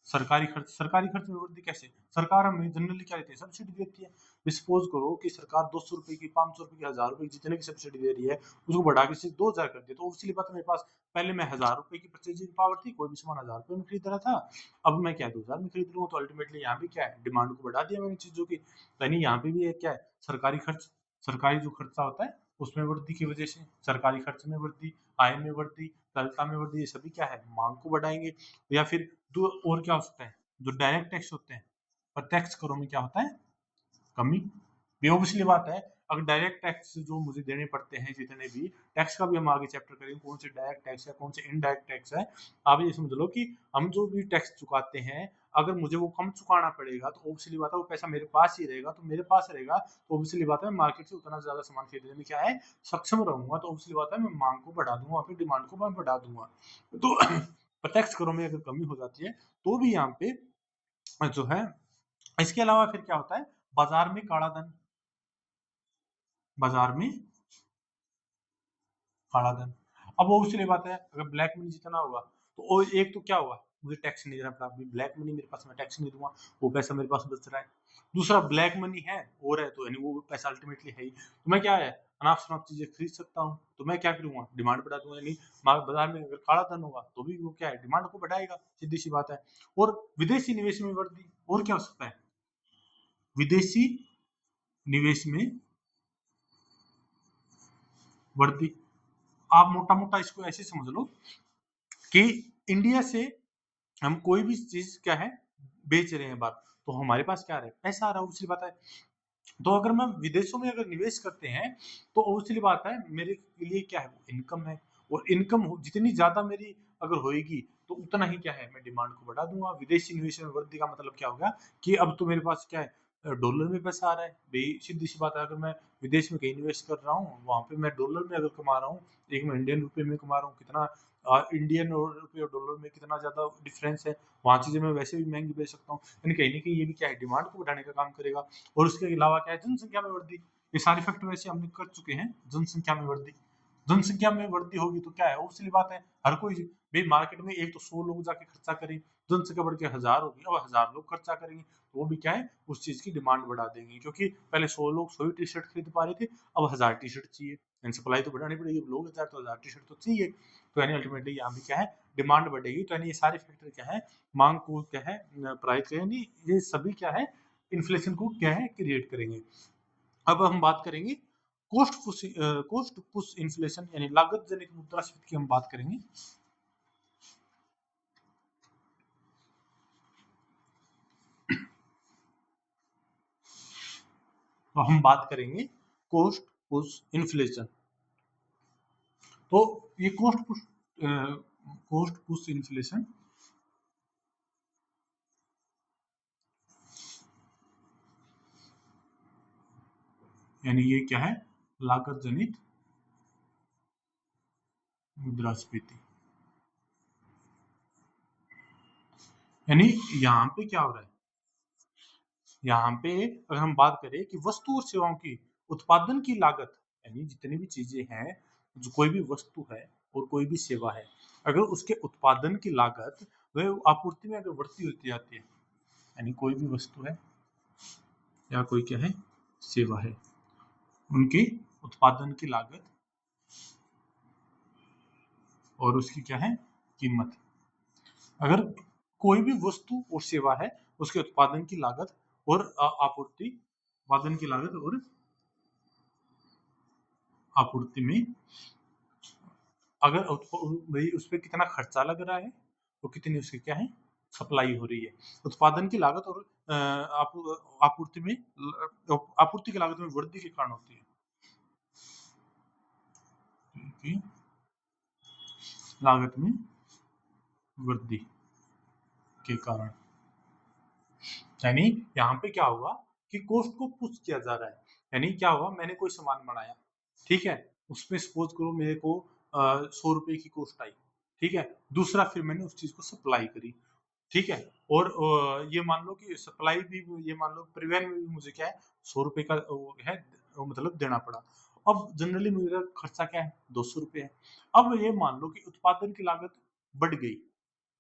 सरकारी खर्च में वृद्धि कैसे, सरकार हमें जनरली क्या देती है सब्सिडी देती है। सपोज करो कि सरकार 200 रुपए की 500 रुपए की 1000 रुपए की जितने की सब्सिडी दे रही है उसको बढ़ा के सिर्फ 2000 कर दिया, तो ऑब्वियसली बात है मेरे पास पहले मैं 1000 रुपए की परचेजिंग पावर थी, कोई भी सामान 1000 रुपए में खरीद रहा था, अब मैं क्या 2000 में खरीद लूंगा, तो अल्टीमेटली यहाँ भी क्या है डिमांड को बढ़ा दिया मैंने चीजों की। यानी यहाँ पे भी एक क्या है सरकारी खर्च, सरकारी जो खर्चा होता है उसमें वृद्धि की वजह से सरकारी खर्च में वृद्धि, आय में वृद्धि, तरलता में वृद्धि, ये सभी क्या है मांग को बढ़ाएंगे। या फिर दो और क्या हो सकता है, जो डायरेक्ट टैक्स होते हैं प्रत्यक्ष करों में क्या होता है कमी, ये ऑब्वियसली बात है। अगर डायरेक्ट टैक्स जो मुझे देने पड़ते हैं जितने भी टैक्स का भी हम आगे चैप्टर करेंगे कौन से डायरेक्ट टैक्स है कौन से इनडायरेक्ट टैक्स है, आप ये समझ लो कि हम जो भी टैक्स चुकाते हैं अगर मुझे वो कम चुकाना पड़ेगा तो ऑब्वियसली बात है वो पैसा मेरे पास ही रहेगा, तो मेरे पास रहेगा तो ऑब्वियसली बात है मैं मार्केट से उतना ज्यादा सामान खरीदने में क्या है सक्षम रहूंगा, तो ऑब्वियसली बात है मैं मांग को बढ़ा दूंगा फिर डिमांड को मैं बढ़ा दूंगा। तो प्रत्यक्ष करों में अगर कमी हो जाती है तो भी यहाँ पे जो है, इसके अलावा फिर क्या होता है बाजार में काला धन, बाजार में काला धन। अब वो उसलिए बात है अगर ब्लैक मनी जितना होगा तो वो एक तो क्या होगा मुझे टैक्स नहीं देना पड़ा, अभी ब्लैक मनी मेरे पास मैं टैक्स नहीं दूंगा वो पैसा मेरे पास बच रहा है। दूसरा ब्लैक मनी है और है तो यानी वो पैसा अल्टीमेटली है ही, तो मैं क्या है अनाप शनाप चीजें खरीद सकता हूँ, तो मैं क्या करूंगा डिमांड बढ़ा दूंगा, यानी बाजार में अगर काला धन होगा तो भी वो क्या है डिमांड को बढ़ाएगा, सीधी सी बात है। और विदेशी निवेश में वृद्धि, और क्या हो सकता है विदेशी निवेश में वृद्धि, आप मोटा मोटा इसको ऐसे समझ लो कि इंडिया से हम कोई भी चीज क्या है बेच रहे हैं बात, तो हमारे पास क्या आ रहा है पैसा आ रहा है, उसकी बात है। तो अगर मैं विदेशों में अगर निवेश करते हैं तो ऑब्वियसली बात है मेरे लिए क्या है इनकम है, और इनकम जितनी ज्यादा मेरी अगर होएगी तो उतना ही क्या है मैं डिमांड को बढ़ा दूंगा। विदेशी निवेश में वृद्धि का मतलब क्या होगा कि अब तो मेरे पास क्या है डॉलर में पैसा आ रहा है भाई, सीधी सी बात है। अगर मैं विदेश में कहीं इन्वेस्ट कर रहा हूँ, वहां पे मैं डॉलर में अगर कमा रहा हूँ, एक मैं इंडियन रुपए में कमा रहा हूँ, कितना इंडियन और रुपये और डॉलर में कितना ज्यादा डिफरेंस है। वहां चीजें मैं वैसे भी महंगी बेच सकता हूँ, यानी कहीं ना कहीं ये भी क्या है, डिमांड को बढ़ाने का काम करेगा। और उसके अलावा क्या है, जनसंख्या में वृद्धि। ये सारे फैक्टर वैसे हमने कर चुके हैं। जनसंख्या में वृद्धि, जनसंख्या में वृद्धि होगी तो क्या है, उसली बात है, हर कोई भाई मार्केट में एक तो 100 लोग जाके खर्चा करें, जनसंख्या बढ़ के 1000 होगी, अब 1000 लोग खर्चा करेंगे तो वो भी क्या है, उस चीज की डिमांड बढ़ा देंगे। क्योंकि पहले 100 लोग 100 ही टी शर्ट खरीद पा रहे थे, अब 1000 टी शर्ट चाहिए, यानी सप्लाई तो बढ़ानी पड़ेगी। अब लोग 1000 तो 1000 टी शर्ट तो चाहिए, तो यानी अल्टीमेटली यहाँ भी क्या है, डिमांड बढ़ेगी। तो यानी ये सारे फैक्टर क्या है, मांग को क्या है, प्राइस का, यानी ये सभी क्या है, इन्फ्लेशन को क्या है, क्रिएट करेंगे। अब हम बात करेंगे कोस्ट पुश इन्फ्लेशन, यानी लागत जनित मुद्रास्फीति की हम बात करेंगे। तो हम बात करेंगे कोस्ट पुश इन्फ्लेशन। तो ये कोस्ट पुश इन्फ्लेशन यानी ये क्या है, लागत जनित मुद्रास्फीति। यानी यहाँ पे क्या हो रहा है, यहाँ पे अगर हम बात करें कि वस्तु और सेवाओं की उत्पादन की लागत, यानी जितनी भी चीजें हैं, जो कोई भी वस्तु है और कोई भी सेवा है, अगर उसके उत्पादन की लागत वह आपूर्ति में अगर बढ़ती होती जाती है, यानी कोई भी वस्तु है या कोई क्या है, सेवा है, उनकी उत्पादन की लागत और उसकी क्या है, कीमत। अगर कोई भी वस्तु और सेवा है, उसके उत्पादन की लागत और आपूर्ति, उत्पादन की लागत और आपूर्ति में अगर भाई उस पर कितना खर्चा लग रहा है तो कितनी उसकी क्या है, सप्लाई हो रही है। उत्पादन की लागत और आपूर्ति में, आपूर्ति की लागत में वृद्धि के कारण होती है, कि लागत में वृद्धि के कारण। यानी यहाँ पे क्या हुआ कि कॉस्ट को पुश किया जा रहा है। यानी क्या हुआ, मैंने कोई सामान बनाया, ठीक है, उसमें सपोज करो मेरे को 100 रुपए की कॉस्ट आई, ठीक है। दूसरा फिर मैंने उस चीज को सप्लाई करी, ठीक है। और ये मान लो कि सप्लाई भी, ये मान लो परिवहन में भी मुझे क्या है, 100 रुपए का है, मतलब देना पड़ा। अब जनरली मेरा खर्चा क्या है, 200 रुपए है। अब ये मान लो कि उत्पादन की लागत बढ़ गई,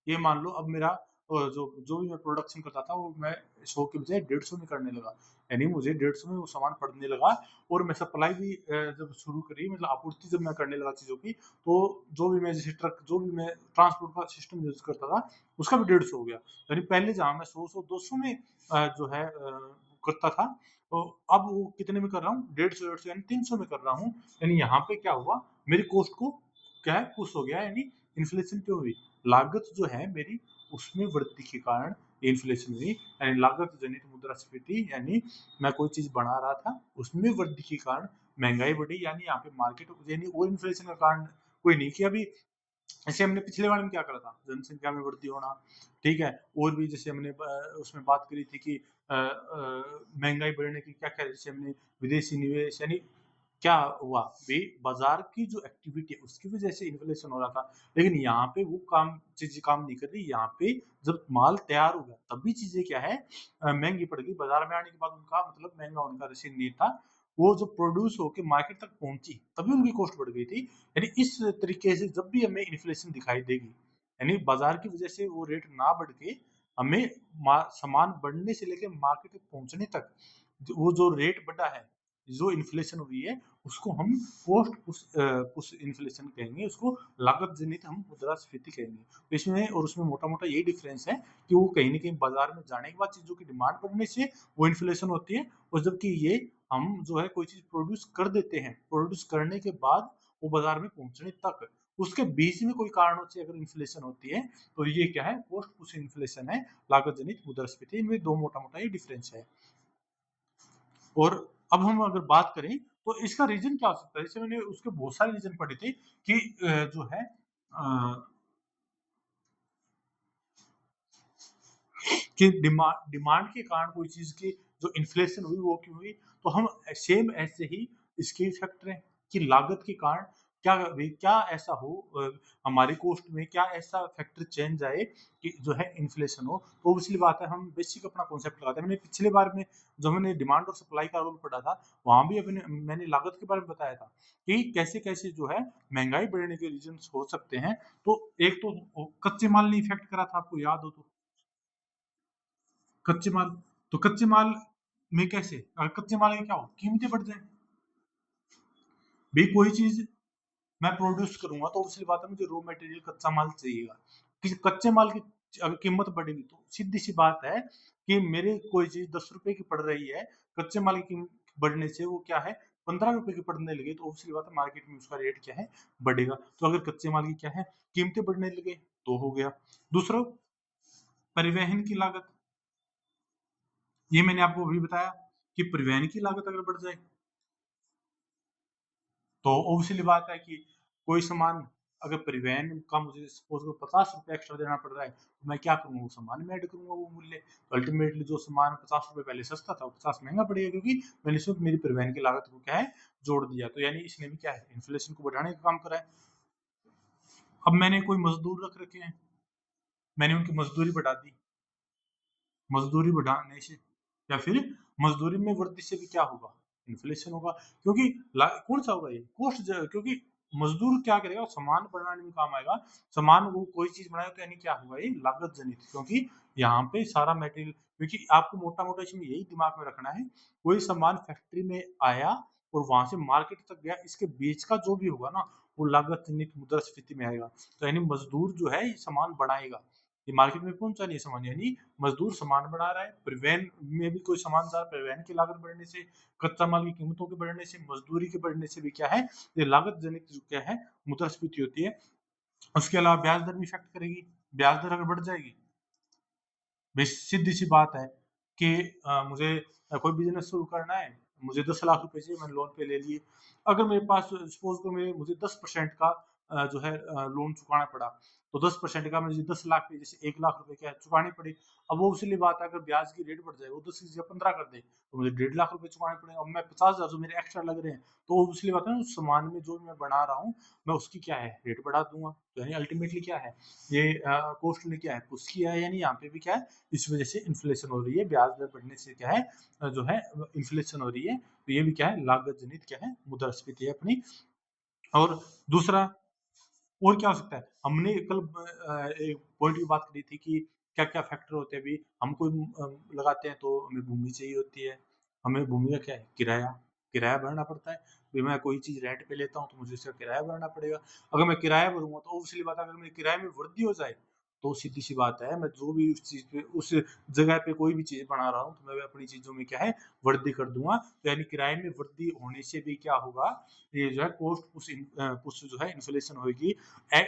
ये मान लो अब मेरा जो जो भी मैं प्रोडक्शन करता था वो मैं 100 के बजाय 150 में करने लगा, यानी मुझे 150 में वो सामान पड़ने लगा। और मैं सप्लाई भी जब शुरू करी, मतलब आपूर्ति जब मैं करने लगा चीज़ों की, तो जो भी मैं जैसे ट्रक, जो भी मैं ट्रांसपोर्ट का सिस्टम यूज करता था, उसका भी 150 हो गया। यानी पहले जहाँ मैं 100 200 में जो है करता था, तो अब वो कितने में कर रहा हूँ, 150 यानी 300 में कर रहा हूँ। यानी यहाँ पे क्या हुआ, मेरी कॉस्ट को क्या है, पुश हो गया, यानी इन्फ्लेशन क्यों हुई, लागत जो है मेरी उसमें वृद्धि के कारण इन्फ्लेशन हुई। यानी लागत जनित मुद्रास्फीति, यानी मैं कोई चीज बना रहा था उसमें वृद्धि के कारण महंगाई बढ़ी, यानी यहाँ पे मार्केट, यानी वो इन्फ्लेशन का कारण कोई नहीं कि अभी, जैसे हमने पिछले बार में क्या करा था, जनसंख्या में वृद्धि होना, ठीक है। और भी जैसे हमने उसमें बात करी थी कि महंगाई बढ़ने की क्या क्या, जैसे हमने विदेशी निवेश, यानी क्या हुआ भाई, बाजार की जो एक्टिविटी है उसकी वजह से इन्फ्लेशन हो रहा था। लेकिन यहाँ पे वो चीजें काम नहीं कर रही। यहाँ पे जब माल तैयार हो गया तभी चीजें क्या है, महंगी पड़ गई। बाजार में आने के बाद उनका मतलब महंगा होने का रसीद नहीं था, वो जो प्रोड्यूस होके मार्केट तक पहुंची तभी उनकी कॉस्ट बढ़ गई थी। यानी इस तरीके से जब भी हमें इन्फ्लेशन दिखाई देगी, यानी बाजार की वजह से वो रेट ना बढ़ के हमें सामान बढ़ने से लेकर मार्केट तक पहुंचने तक वो जो रेट बढ़ा है, जो इन्फ्लेशन हुई है, उसको हम पोस्ट पुश इन्फ्लेशन कहेंगे, उसको लागत जनित हम मुद्रास्फीति कहेंगे। तो इसमें और उसमें मोटा मोटा यही डिफरेंस है कि वो कहीं ना कहीं बाजार में जाने के बाद चीजों की डिमांड बढ़ने से वो इन्फ्लेशन होती है, और जबकि ये हम जो है कोई चीज प्रोड्यूस कर देते हैं, प्रोड्यूस करने के बाद वो बाजार में पहुंचने तक उसके बीच में कोई कारणों से अगर इन्फ्लेशन होती है, तो ये क्या है, पोस्ट पुश इन्फ्लेशन है, लागत जनित मुद्रास्फीति। इनमें दो मोटा मोटा ये डिफरेंस है। और अब हम अगर बात करें तो इसका रीजन क्या हो सकता है, जैसे मैंने उसके बहुत सारे रीजन पढ़े थे कि जो है कि डिमांड के कारण कोई चीज की जो इन्फ्लेशन हुई वो क्यों हुई? तो हम सेम ऐसे ही इसके फैक्टर हैं कि लागत के कारण क्या ऐसा हो, हमारी कॉस्ट में क्या ऐसा फैक्टर चेंज आए कि जो है इन्फ्लेशन हो। तो ऑब्वियसली बात है हम बेसिक अपना कॉन्सेप्ट लगाते हैं। मैंने पिछले बार में जो हमने डिमांड और सप्लाई का रूल पढ़ा था, वहां भी मैंने लागत के बारे में बताया था कि कैसे कैसे जो है महंगाई बढ़ने के रीजन हो सकते हैं। तो एक तो कच्चे माल ने इफेक्ट करा था, आपको याद हो तो। कच्चे माल, तो कच्चे माल में कैसे, अगर कच्चे माल की क्या हो, कीमतें बढ़ जाए भाई। कोई चीज मैं प्रोड्यूस करूंगा तो उसकी बात है मुझे रॉ मटेरियल कच्चा माल चाहिएगा। किसी कच्चे माल की अगर कीमत बढ़ेगी तो सीधी सी बात है कि मेरे कोई चीज 10 रुपए की पड़ रही है, कच्चे माल की कीमत बढ़ने से वो क्या है 15 रुपए की पड़ने लगे, तो उसकी बात है मार्केट में उसका रेट क्या है बढ़ेगा। तो अगर कच्चे माल की क्या है कीमतें बढ़ने लगे तो हो गया। दूसरा, परिवहन की लागत, ये मैंने आपको अभी बताया कि परिवहन की लागत अगर बढ़ जाए तो ऑब्वियसली बात है कि कोई सामान अगर परिवहन का मुझे सपोज को 50 रुपए एक्स्ट्रा देना पड़ रहा है, तो मैं क्या करूंगा, वो सामान में ऐड करूंगा वो मूल्य। तो अल्टीमेटली जो सामान 50 रुपए पहले सस्ता था वो 50 महंगा पड़ेगा, क्योंकि मैंने सिर्फ मेरी परिवहन की लागत को क्या है जोड़ दिया। तो यानी इसने भी क्या है इन्फ्लेशन को बढ़ाने का काम करा है। अब मैंने कोई मजदूर रख रखे हैं, मैंने उनकी मजदूरी बढ़ा दी, मजदूरी बढ़ाने से या फिर मजदूरी में वृद्धि से भी क्या होगा, इन्फ्लेशन होगा। क्योंकि कौन सा होगा ये कॉस्ट, क्योंकि मजदूर क्या करेगा सामान बनाने में काम आएगा। सामान वो कोई चीज बनाएगा तो यानी क्या होगा ये लागत जनित, क्योंकि यहाँ पे सारा मटेरियल, क्योंकि आपको मोटा मोटा इसमें यही दिमाग में रखना है, कोई सामान फैक्ट्री में आया और वहां से मार्केट तक गया, इसके बीच का जो भी होगा ना वो लागत जनित मुद्रास्फीति में आएगा। तो यानी मजदूर जो है ये सामान बनाएगा, ये मार्केट में पहुंचा नहीं सामान, यानी मजदूर सामान बना रहा है। परिवहन में भी कोई सामान जा, परिवहन की लागत बढ़ने से, कच्चा माल की कीमतों के बढ़ने से, मजदूरी के बढ़ने से भी क्या है ये लागत जनित जो क्या है मुद्रास्फीति होती है। उसके अलावा ब्याज दर भी इफेक्ट करेगी, ब्याज दर अगर बढ़ जाएगी, सीधी सी बात है कि मुझे कोई बिजनेस शुरू करना है, मुझे 10 लाख रुपए चाहिए, मैंने लोन पे ले लिए। अगर मेरे पास सपोज को मुझे 10% का जो है लोन चुकाना पड़ा, तो 10% का मुझे 10 लाख पे जैसे 1 लाख रुपए क्या है चुकानी पड़ी। अब वो उसी बात है, अगर ब्याज की रेट बढ़ जाए वो 10 की जगह 15 कर दे तो मुझे 1.5 लाख रुपए चुकाने पड़े। अब मैं 50,000 जो मेरे एक्स्ट्रा लग रहे हैं, तो वो उसलिए बात है उस सामान में जो मैं बना रहा हूँ मैं उसकी क्या है रेट बढ़ा दूंगा। तो यानी अल्टीमेटली क्या है ये कॉस्ट में क्या है उसकी है, यानी यहाँ पे भी क्या है इस वजह से इन्फ्लेशन हो रही है, ब्याज दर बढ़ने से क्या है जो है इन्फ्लेशन हो रही है। तो ये भी क्या है लागत जनित क्या है मुद्रास्फीति है अपनी। और दूसरा और क्या हो सकता है, हमने कल एक पॉइंट की बात करी थी कि क्या क्या फैक्टर होते हैं। अभी हम कोई लगाते हैं तो हमें भूमि चाहिए होती है, हमें भूमि का क्या है किराया, किराया भरना पड़ता है। फिर मैं कोई चीज रेंट पे लेता हूँ तो मुझे उसका किराया भरना पड़ेगा। अगर मैं किराया भरूंगा तो ऑब्वियसली बात है अगर मेरे किराए में वृद्धि हो जाए तो सीधी सी बात है मैं जो भी उस चीज पे उस जगह पे कोई भी चीज बना रहा हूँ तो मैं अपनी चीजों में क्या है वृद्धि कर दूंगा। तो यानी किराए में वृद्धि होने से भी क्या होगा, ये जो है कॉस्ट कुछ जो है इन्फ्लेशन होगी।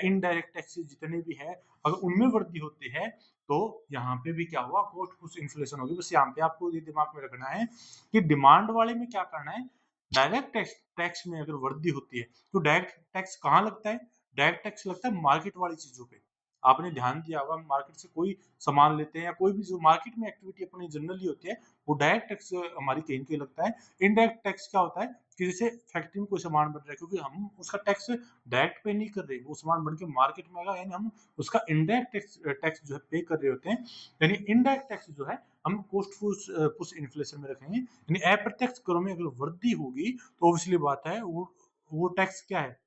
इनडायरेक्ट टैक्सेस जितने भी है अगर उनमें वृद्धि होती है तो यहाँ पे भी क्या हुआ कॉस्ट कुछ इन्फ्लेशन होगी। बस यहाँ पे आपको ये दिमाग में रखना है कि डिमांड वाले में क्या करना है, डायरेक्ट टैक्स टैक्स में अगर वृद्धि होती है तो डायरेक्ट टैक्स कहाँ लगता है, डायरेक्ट टैक्स लगता है मार्केट वाली चीजों पे। आपने ध्यान दिया होगा मार्केट से कोई सामान लेते हैं या कोई भी जो मार्केट में एक्टिविटी अपनी जनरली होती है वो डायरेक्ट टैक्स हमारी कहीं कहीं लगता है। इनडायरेक्ट टैक्स क्या होता है कि जैसे फैक्ट्री में कोई सामान बन रहा है क्योंकि हम उसका टैक्स डायरेक्ट पे नहीं कर रहे, वो सामान बन के मार्केट में आएगा यानी हम उसका इनडायरेक्ट टैक्स टैक्स जो है पे कर रहे होते हैं। यानी इनडायरेक्ट टैक्स जो है हम कॉस्ट पुश इन्फ्लेशन में रखेंगे। यानी अप्रत्यक्ष करों में अगर वृद्धि होगी तो ऑब्वियसली बात है वो टैक्स क्या है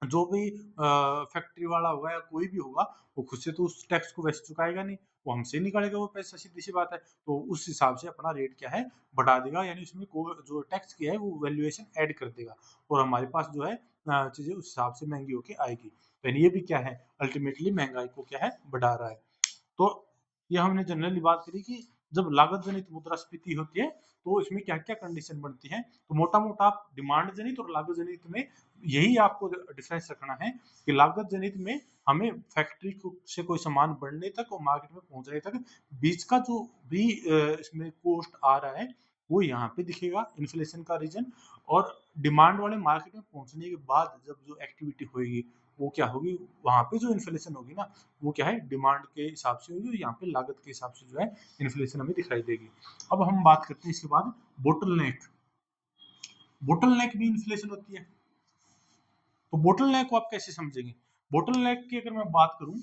जो भी फैक्ट्री वाला होगा या कोई भी होगा वो खुद से तो उस टैक्स को वैसे चुकाएगा नहीं, वो हमसे निकालेगा वो पैसा, सीधी सी बात है। तो उस हिसाब से अपना रेट क्या है बढ़ा देगा, यानी उसमें जो टैक्स किया है वो वैल्यूएशन ऐड कर देगा और हमारे पास जो है चीजें उस हिसाब से महंगी होके आएगी। तो यानी ये भी क्या है अल्टीमेटली महंगाई को क्या है बढ़ा रहा है। तो ये हमने जनरली बात करी कि जब लागत जनित मुद्रास्फीति होती है तो इसमें क्या क्या कंडीशन बनती है। तो मोटा मोटा आप डिमांड जनित और लागत जनित में यही आपको डिफरेंस रखना है कि लागत जनित में हमें फैक्ट्री से कोई सामान बढ़ने तक और मार्केट में पहुंचने तक बीच का जो भी इसमें कॉस्ट आ रहा है वो यहाँ पे दिखेगा इन्फ्लेशन का रीजन, और डिमांड वाले मार्केट में पहुंचने के बाद जब जो एक्टिविटी होगी वो क्या होगी, वहां पे जो इन्फ्लेशन होगी ना वो क्या है डिमांड के हिसाब से होगी, और यहाँ पे लागत के हिसाब से जो है इन्फ्लेशन हमें दिखाई देगी। अब हम बात करते हैं इसके बाद बोटल नेक। बोटल नेक भी इन्फ्लेशन होती है। तो बोटल नेक को आप कैसे समझेंगे? बोटल नेक की अगर मैं बात करूं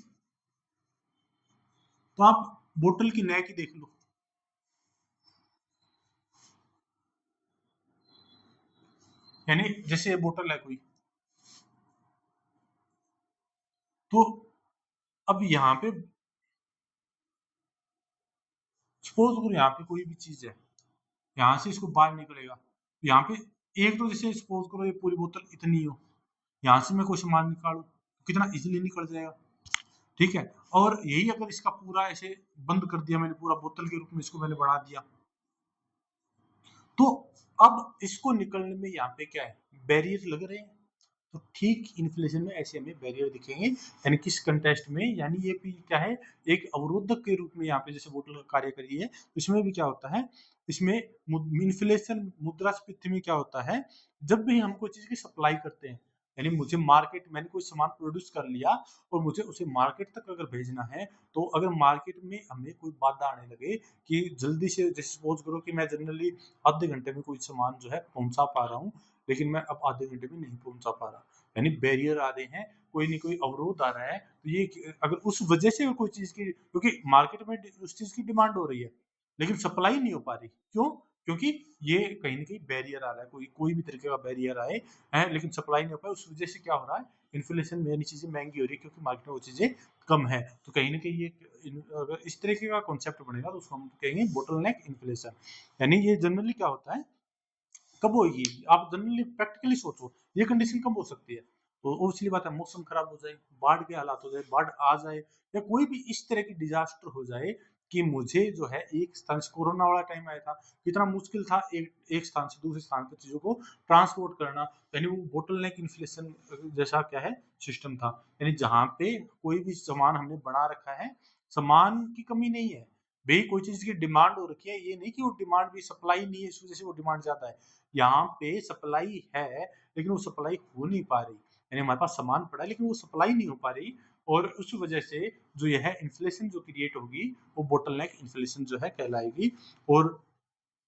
तो आप बोतल की नेक ही देख लो, यानी जैसे ये बोतल है कोई, तो अब यहाँ पे सपोज करो यहाँ पे कोई भी चीज है, यहाँ से इसको बाहर निकलेगा, यहाँ पे एक तो जैसे सपोज करो ये पूरी बोतल इतनी हो, यहाँ से मैं कोई सामान निकालू तो कितना इजीली निकल जाएगा, ठीक है। और यही अगर इसका पूरा ऐसे बंद कर दिया मैंने, पूरा बोतल के रूप में इसको मैंने बढ़ा दिया, तो अब इसको निकलने में यहाँ पे क्या है, बैरियर लग रहे हैं। तो ठीक इन्फ्लेशन में ऐसे हमें बैरियर दिखेंगे, यानी किस कंटेस्ट में, यानी ये भी क्या है एक अवरोधक के रूप में यहाँ पे जैसे बोतल का कार्य करी है, इसमें भी क्या होता है, इसमें इन्फ्लेशन मुद्रास्फीति में क्या होता है, जब भी हम कोई चीज की सप्लाई करते हैं, यानी मुझे मार्केट, मैंने कोई सामान प्रोड्यूस कर लिया और मुझे उसे मार्केट तक अगर भेजना है, तो अगर मार्केट में हमें कोई बाधा आने लगे कि जल्दी से, जैसे सपोज करो कि मैं जनरली आधे घंटे में कोई सामान जो है पहुंचा पा रहा हूँ, लेकिन मैं अब आधे घंटे में नहीं पहुंचा पा रहा, यानी बैरियर आ रहे हैं, कोई नहीं कोई अवरोध आ रहा है, तो ये अगर उस वजह से कोई चीज की, क्योंकि मार्केट में उस चीज की डिमांड हो रही है लेकिन सप्लाई नहीं हो पा रही, क्यों? क्योंकि ये कहीं ना कहीं बैरियर आ रहा है, कोई कोई भी तरीके का बैरियर आए है, लेकिन सप्लाई नहीं हो पाए, उस वजह से क्या हो रहा है, इन्फ्लेशन में यानी चीजें महंगी हो रही है, क्योंकि मार्केट में वो चीजें कम है। तो कहीं ना कहीं ये अगर इस तरीके का कॉन्सेप्ट बनेगा तो उसको हम कहेंगे बोटल नेक इन्फ्लेशन। यानी ये जनरली क्या होता है, कब होगी, आप जनरली प्रैक्टिकली सोचो ये कंडीशन कब हो सकती है, तो ऑब्वियसली बात है मौसम खराब हो जाए, बाढ़ के हालात हो जाए, बाढ़ आ जाए, या कोई भी इस तरह की डिजास्टर हो जाए कि मुझे जो है एक स्थान से, कोरोना वाला टाइम आया था, कितना मुश्किल था एक एक स्थान से दूसरे स्थान पर चीजों को ट्रांसपोर्ट करना, यानी वो बोटल नेक इन्फ्लेशन जैसा क्या है सिस्टम था, यानी जहाँ पे कोई भी सामान हमने बना रखा है, सामान की कमी नहीं है भाई, कोई चीज की डिमांड हो रखी है, ये नहीं कि वो डिमांड भी, सप्लाई नहीं है इस वजह से वो डिमांड ज्यादा है, यहाँ पे सप्लाई है लेकिन वो सप्लाई हो नहीं पा रही, यानी हमारे पास सामान पड़ा है लेकिन वो सप्लाई नहीं हो पा रही, और उस वजह से जो यह है इन्फ्लेशन जो क्रिएट होगी वो बोटल नेक इन्फ्लेशन जो है कहलाएगी। और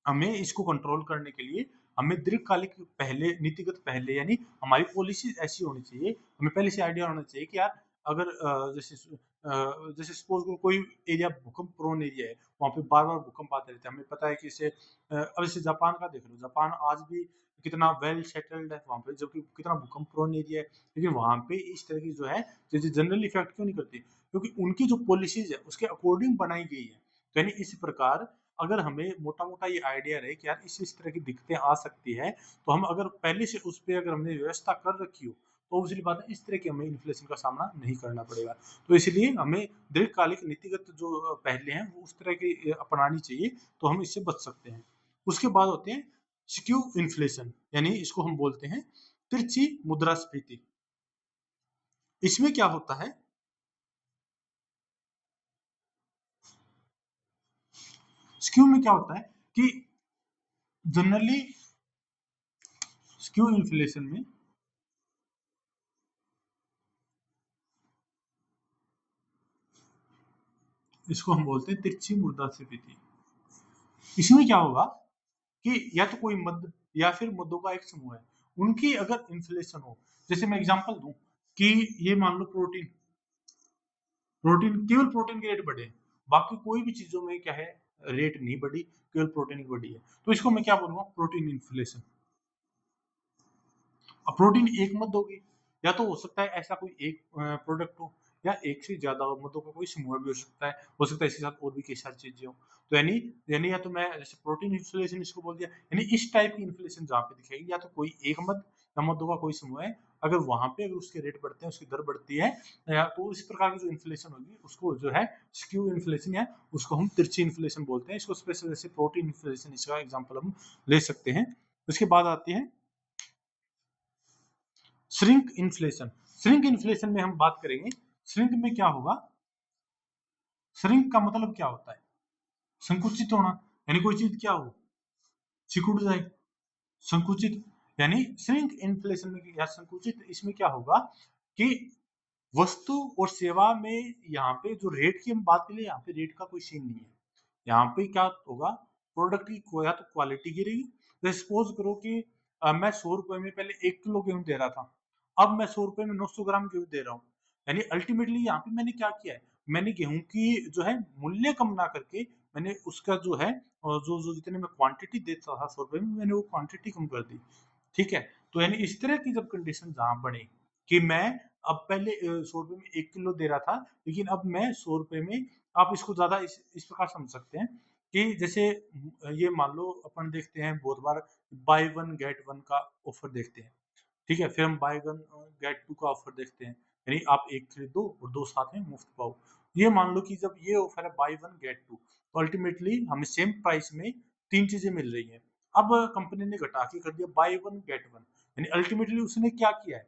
हमें इसको कंट्रोल करने के लिए हमें दीर्घकालिक पहले, नीतिगत पहले, यानी हमारी पॉलिसी ऐसी होनी चाहिए, हमें पहले से आइडिया होना चाहिए कि यार अगर जैसे सपोज कोई एरिया भूकंप प्रोन एरिया है, वहां पे बार बार भूकंप आते रहते हैं, हमें पता है कि इसे अब जैसे जापान का देख लो, जापान आज भी कितना वेल सेटल्ड है वहां पे, जबकि कितना भूकंप प्रोन एरिया है, लेकिन वहां पे इस तरह की जो है चीजें जनरली इफेक्ट क्यों नहीं करती, क्योंकि उनकी जो पॉलिसीज है उसके अकॉर्डिंग बनाई गई है। तो यानी इसी प्रकार अगर हमें मोटा मोटा ये आइडिया रहे कि यार इस तरह की दिक्कतें आ सकती है, तो हम अगर पहले से उस पर अगर हमने व्यवस्था कर रखी हो, तो उसकी बात है इस तरह की हमें इन्फ्लेशन का सामना नहीं करना पड़ेगा। तो इसलिए हमें दीर्घकालिक नीतिगत जो पहले हैं वो उस तरह की अपनानी चाहिए, तो हम इससे बच सकते हैं। उसके बाद होते हैं स्क्यू इन्फ्लेशन, यानी इसको हम बोलते हैं तिरछी मुद्रास्फीति। इसमें क्या होता है, स्क्यू में क्या होता है कि जनरली स्क्यू इन्फ्लेशन में इसको हम बोलते हैं तिरछी मुद्रास्फीति। इसमें क्या होगा कि या तो कोई मद या फिर मदों का एक समूह है, उनकी अगर इन्फ्लेशन हो, जैसे मैं एग्जांपल दूं कि ये मान लो प्रोटीन, प्रोटीन केवल प्रोटीन के रेट बढ़े, बाकी कोई भी चीजों में क्या है रेट नहीं बढ़ी, केवल प्रोटीन की बढ़ी है, तो इसको मैं क्या बोलूंगा, प्रोटीन इन्फ्लेशन। अब प्रोटीन एक मद होगी, या तो हो सकता है ऐसा कोई एक प्रोडक्ट हो, या एक से ज्यादा मदों का कोई समूह भी हो सकता है, हो सकता है इसके साथ और भी कई सारी चीजें हो, तो यानी यानी या तो मैं जैसे प्रोटीन इन्फ्लेशन इसको बोल दिया, यानी इस टाइप की इन्फ्लेशन जहाँ पे दिखेगी, या तो कोई एक मद या मदों का कोई समूह है, अगर वहां पे अगर उसके रेट बढ़ते हैं, उसकी दर बढ़ती है, या तो इस प्रकार की जो इन्फ्लेशन होगी उसको जो है स्क्यू इन्फ्लेशन, या उसको हम तिरछी इन्फ्लेशन बोलते हैं, इसको स्पेशल जैसे प्रोटीन इन्फ्लेशन इसका एग्जाम्पल हम ले सकते हैं। उसके बाद आती है श्रिंक इन्फ्लेशन। श्रिंक इन्फ्लेशन में हम बात करेंगे, श्रिंक में क्या होगा, श्रिंक का मतलब क्या होता है, संकुचित होना, यानी कोई चीज क्या हो, सिकुड़ जाए, संकुचित, यानी श्रिंक इन्फ्लेशन में या संकुचित इसमें क्या होगा कि वस्तु और सेवा में यहाँ पे जो रेट की हम बात करें, यहाँ पे रेट का कोई सीन नहीं है। यहाँ पे क्या होगा, प्रोडक्ट की या तो क्वालिटी गिरेगी। तो सपोज करो कि मैं 100 रुपए में पहले 1 किलो गेहूं दे रहा था, अब मैं 100 रुपए में 900 ग्राम गेहूं दे रहा हूँ। यानी अल्टीमेटली यहाँ पे मैंने क्या किया है, मैंने गेहूं की जो है मूल्य कम ना करके मैंने उसका जो है जो जो जितने मैं क्वांटिटी देता था 100 रुपए में, मैंने वो क्वांटिटी कम कर दी। ठीक है, तो यानी इस तरह की जब कंडीशन जहां बने कि मैं अब पहले 100 रुपए में 1 किलो दे रहा था, लेकिन अब मैं 100 रुपए में, आप इसको ज्यादा इस प्रकार समझ सकते हैं कि जैसे ये मान लो अपन देखते हैं बहुत बार बाय वन गेट वन का ऑफर देखते हैं। ठीक है, फिर हम बाय वन गेट टू का ऑफर देखते हैं, यानी आप एक खरीदो और दो साथ में मुफ्त पाओ। ये मान लो कि जब ये ऑफर है बाय वन गेट टू, तो अल्टीमेटली हमें सेम प्राइस में तीन चीजें मिल रही हैं। अब कंपनी ने घटा के कर दिया बाय वन गेट वन, यानी अल्टीमेटली उसने क्या किया है,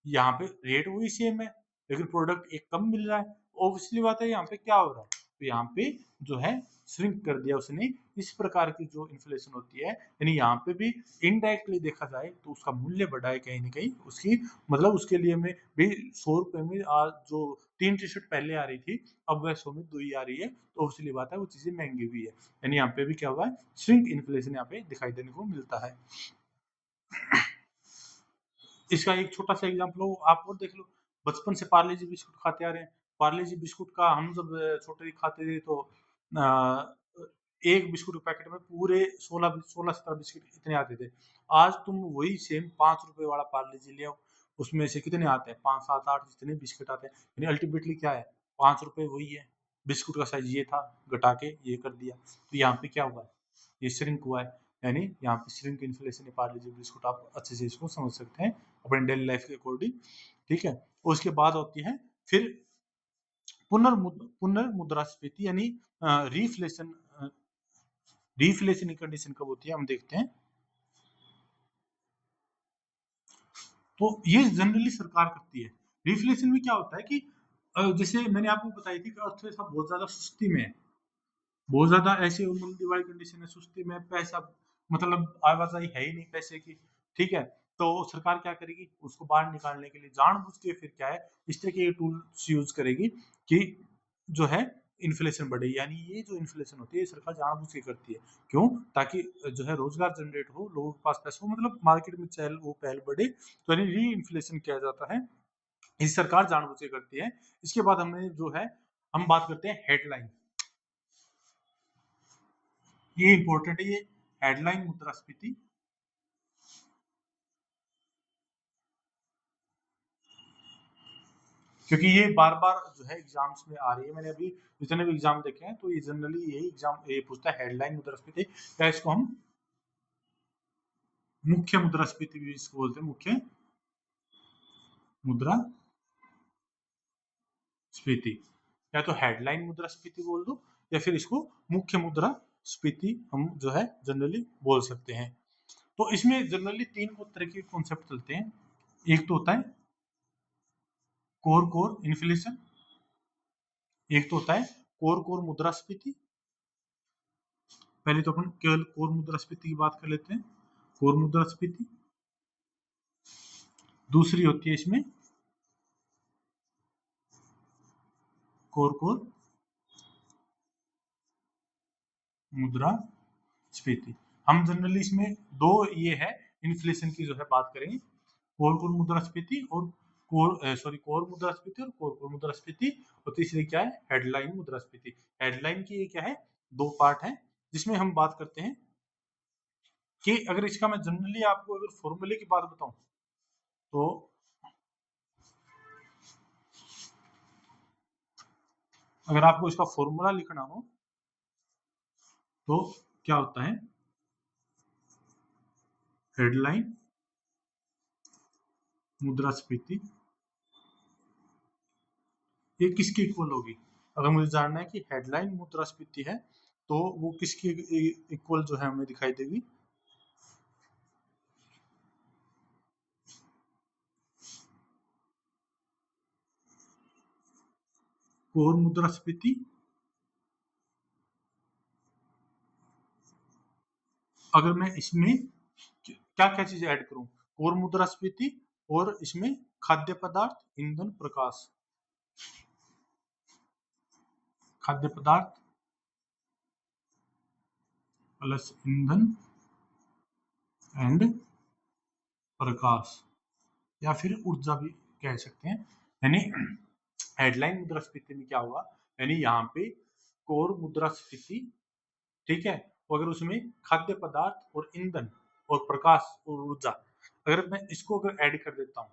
यहाँ पे रेट वही सेम है लेकिन प्रोडक्ट एक कम मिल रहा है। ऑब्वियसली बात है यहाँ पे क्या हो रहा है, तो यहाँ पे जो है श्रिंक कर दिया उसने। इस प्रकार की जो इन्फ्लेशन होती है, यानी यहाँ पे भी इनडायरेक्टली देखा जाए तो उसका मूल्य बढ़ा है कहीं ना कहीं उसकी, मतलब उसके लिए में भी 100 रुपए में आज जो 3 टी-शर्ट पहले आ रही थी, अब वह 100 में 2 ही आ रही है, तो उसके लिए बात है वो चीजें महंगी भी है। यानी यहाँ पे भी क्या हुआ है, श्रिंक इन्फ्लेशन यहाँ पे दिखाई देने को मिलता है। इसका एक छोटा सा एग्जाम्पल हो आप और देख लो, बचपन से पार्ले जी बिस्कुट खाते आ रहे हैं। पार्ले जी बिस्कुट का हम जब छोटे खाते थे तो एक बिस्कुट के पैकेट में पूरे 16 17 बिस्किट इतने आते थे। आज तुम वही सेम 5 रुपए वाला पार्ले जी ले आओ, उसमें से कितने आते हैं, 5 7 8 जितने बिस्किट आते हैं। यानी अल्टीमेटली क्या है, 5 रुपए वही है, बिस्कुट का साइज ये था, घटा के ये कर दिया। तो यहाँ पे क्या हुआ है, ये श्रिंक हुआ है। यानी यहाँ पे श्रिंक इन्फ्लेशन पार्ले जी बिस्कुट आप अच्छे से इसको समझ सकते हैं अपने डेली लाइफ के अकॉर्डिंग। ठीक है, उसके बाद होती है फिर पुनर्मुद्रास्फीति, यानी रिफ्लेशन। रिफ्लेशन की कंडीशन कब होती है हम देखते हैं, तो ये जनरली सरकार करती है। रिफ्लेशन में क्या होता है कि जैसे मैंने आपको बताई थी कि अर्थव्यवस्था बहुत ज्यादा सुस्ती में है, बहुत ज्यादा ऐसे मंदी वाली कंडीशन है, सुस्ती में, पैसा मतलब आवाजाही है ही नहीं पैसे की। ठीक है, तो सरकार क्या करेगी, उसको बाहर निकालने के लिए जानबूझ के फिर क्या है, इस तरह के टूल्स यूज करेगी कि जो है इन्फ्लेशन बढ़े। यानी ये जो इन्फ्लेशन होती है ये सरकार जानबूझ के करती है, क्यों, ताकि जो है रोजगार जनरेट हो, लोगों के पास पैसा हो, मतलब मार्केट में चहल वो पहल बढ़े, तो यानी री इन्फ्लेशन किया जाता है, ये सरकार जानबूझ के करती है। इसके बाद हमने जो है हम बात करते हैं हेडलाइन, ये इंपॉर्टेंट है, ये हेडलाइन मुद्रास्फीति। क्योंकि ये बार बार जो है एग्जाम्स में आ रही है, मैंने अभी जितने भी एग्जाम देखे हैं तो ये जनरली यही एग्जाम ये पूछता है, हेडलाइन मुद्रास्फीति, या इसको हम मुख्य मुद्रास्फीति भी इसको बोलते हैं, मुख्य मुद्रास्फीति, या तो हेडलाइन मुद्रास्फीति बोल दो या फिर इसको मुख्य मुद्रास्फीति हम जो है जनरली बोल सकते हैं। तो इसमें जनरली तीन तरह के कॉन्सेप्ट चलते हैं। एक तो होता है कोर कोर इन्फ्लेशन, एक तो होता है कोर कोर मुद्रास्फीति। पहले तो अपन केवल कोर मुद्रास्फीति की बात कर लेते हैं, कोर मुद्रास्फीति। दूसरी होती है इसमें कोर कोर मुद्रास्फीति। हम जनरली इसमें दो ये है इन्फ्लेशन की जो है बात करेंगे, कोर कोर मुद्रास्फीति और कोर मुद्रास्फीति और कोर कोर मुद्रास्फीति। और तीसरी क्या है, हेडलाइन मुद्रास्फीति। हेडलाइन की ये क्या है, दो पार्ट है, जिसमें हम बात करते हैं कि अगर इसका मैं जनरली आपको अगर फॉर्मूले की बात बताऊं तो अगर आपको इसका फॉर्मूला लिखना हो तो क्या होता है, हेडलाइन मुद्रास्फीति ये किसकी इक्वल होगी। अगर मुझे जानना है कि हेडलाइन मुद्रास्फीति है तो वो किसकी इक्वल जो है हमें दिखाई देगी, कोर मुद्रास्फीति अगर मैं इसमें क्या क्या चीजें ऐड करूं, कोर मुद्रास्फीति और इसमें खाद्य पदार्थ, ईंधन, प्रकाश, खाद्य पदार्थ प्लस ईंधन एंड प्रकाश, या फिर ऊर्जा भी कह सकते हैं। यानी हेडलाइन मुद्रास्फीति में क्या होगा, यानी यहाँ पे कोर मुद्रास्फीति, ठीक है, अगर उसमें खाद्य पदार्थ और ईंधन और प्रकाश और ऊर्जा, अगर मैं इसको अगर ऐड कर देता हूँ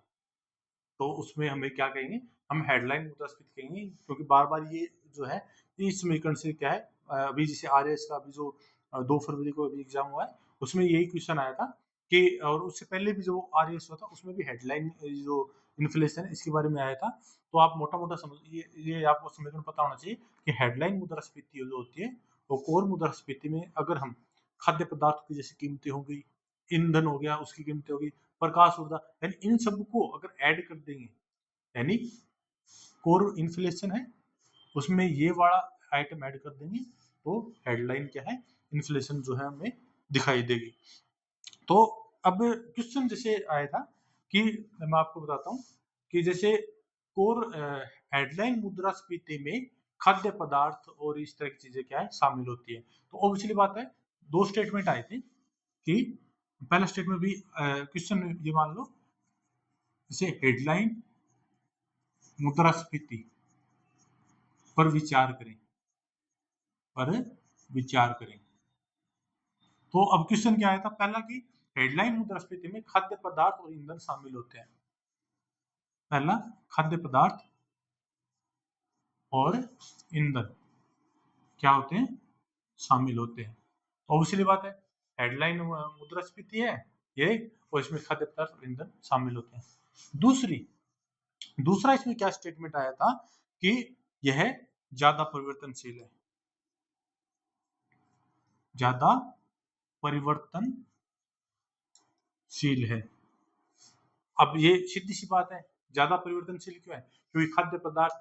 तो उसमें हमें क्या कहेंगे, हम हेडलाइन मुद्रास्फीति कहेंगे, क्योंकि बार बार ये जो है इस समीकरण से क्या है, अभी जैसे आरएस का अभी जो 2 फरवरी को अभी एग्जाम हुआ है उसमें यही क्वेश्चन आया था कि, और उससे पहले भी जो आरएस हुआ था उसमें भी हेडलाइन जो इन्फ्लेशन है इसके बारे में आया था। तो आप मोटा मोटा समझ, ये आपको समीकरण पता होना चाहिए कि हेडलाइन मुद्रास्फीति जो होती है वो कोर मुद्रास्फीति में अगर हम खाद्य पदार्थ की जैसे कीमतें हो गई, ईंधन हो गया उसकी कीमतें होगी, प्रकाश ऊर्जा, यानी इन सबको अगर ऐड कर देंगे, यानी कोर इन्फ्लेशन है उसमें ये वाला आइटम ऐड कर देंगे तो हेडलाइन क्या है, इन्फ्लेशन जो है हमें दिखाई देगी। तो अब क्वेश्चन जैसे आया था कि मैं आपको बताता हूँ कि जैसे कोर हेडलाइन मुद्रास्फीति में खाद्य पदार्थ और इस तरह की चीजें क्या है शामिल होती है। तो ऑब्वियसली बात है, 2 स्टेटमेंट आए थे कि पहला स्टेटमेंट भी क्वेश्चन ये मान लो जैसे हेडलाइन मुद्रास्फीति पर विचार करें, पर विचार करें। तो अब क्वेश्चन क्या आया था पहला कि हेडलाइन मुद्रास्फीति में खाद्य पदार्थ और ईंधन शामिल होते हैं। पहला, खाद्य पदार्थ और ईंधन क्या होते हैं, शामिल होते हैं। तो ऑब्वियसली बात है हेडलाइन मुद्रास्फीति है ये, और इसमें खाद्य पदार्थ और ईंधन शामिल होते हैं। दूसरा इसमें क्या स्टेटमेंट आया था कि यह ज्यादा परिवर्तनशील है, ज्यादा परिवर्तनशील है। अब ये सीधी सी बात है, ज्यादा परिवर्तनशील क्यों है, क्योंकि खाद्य पदार्थ,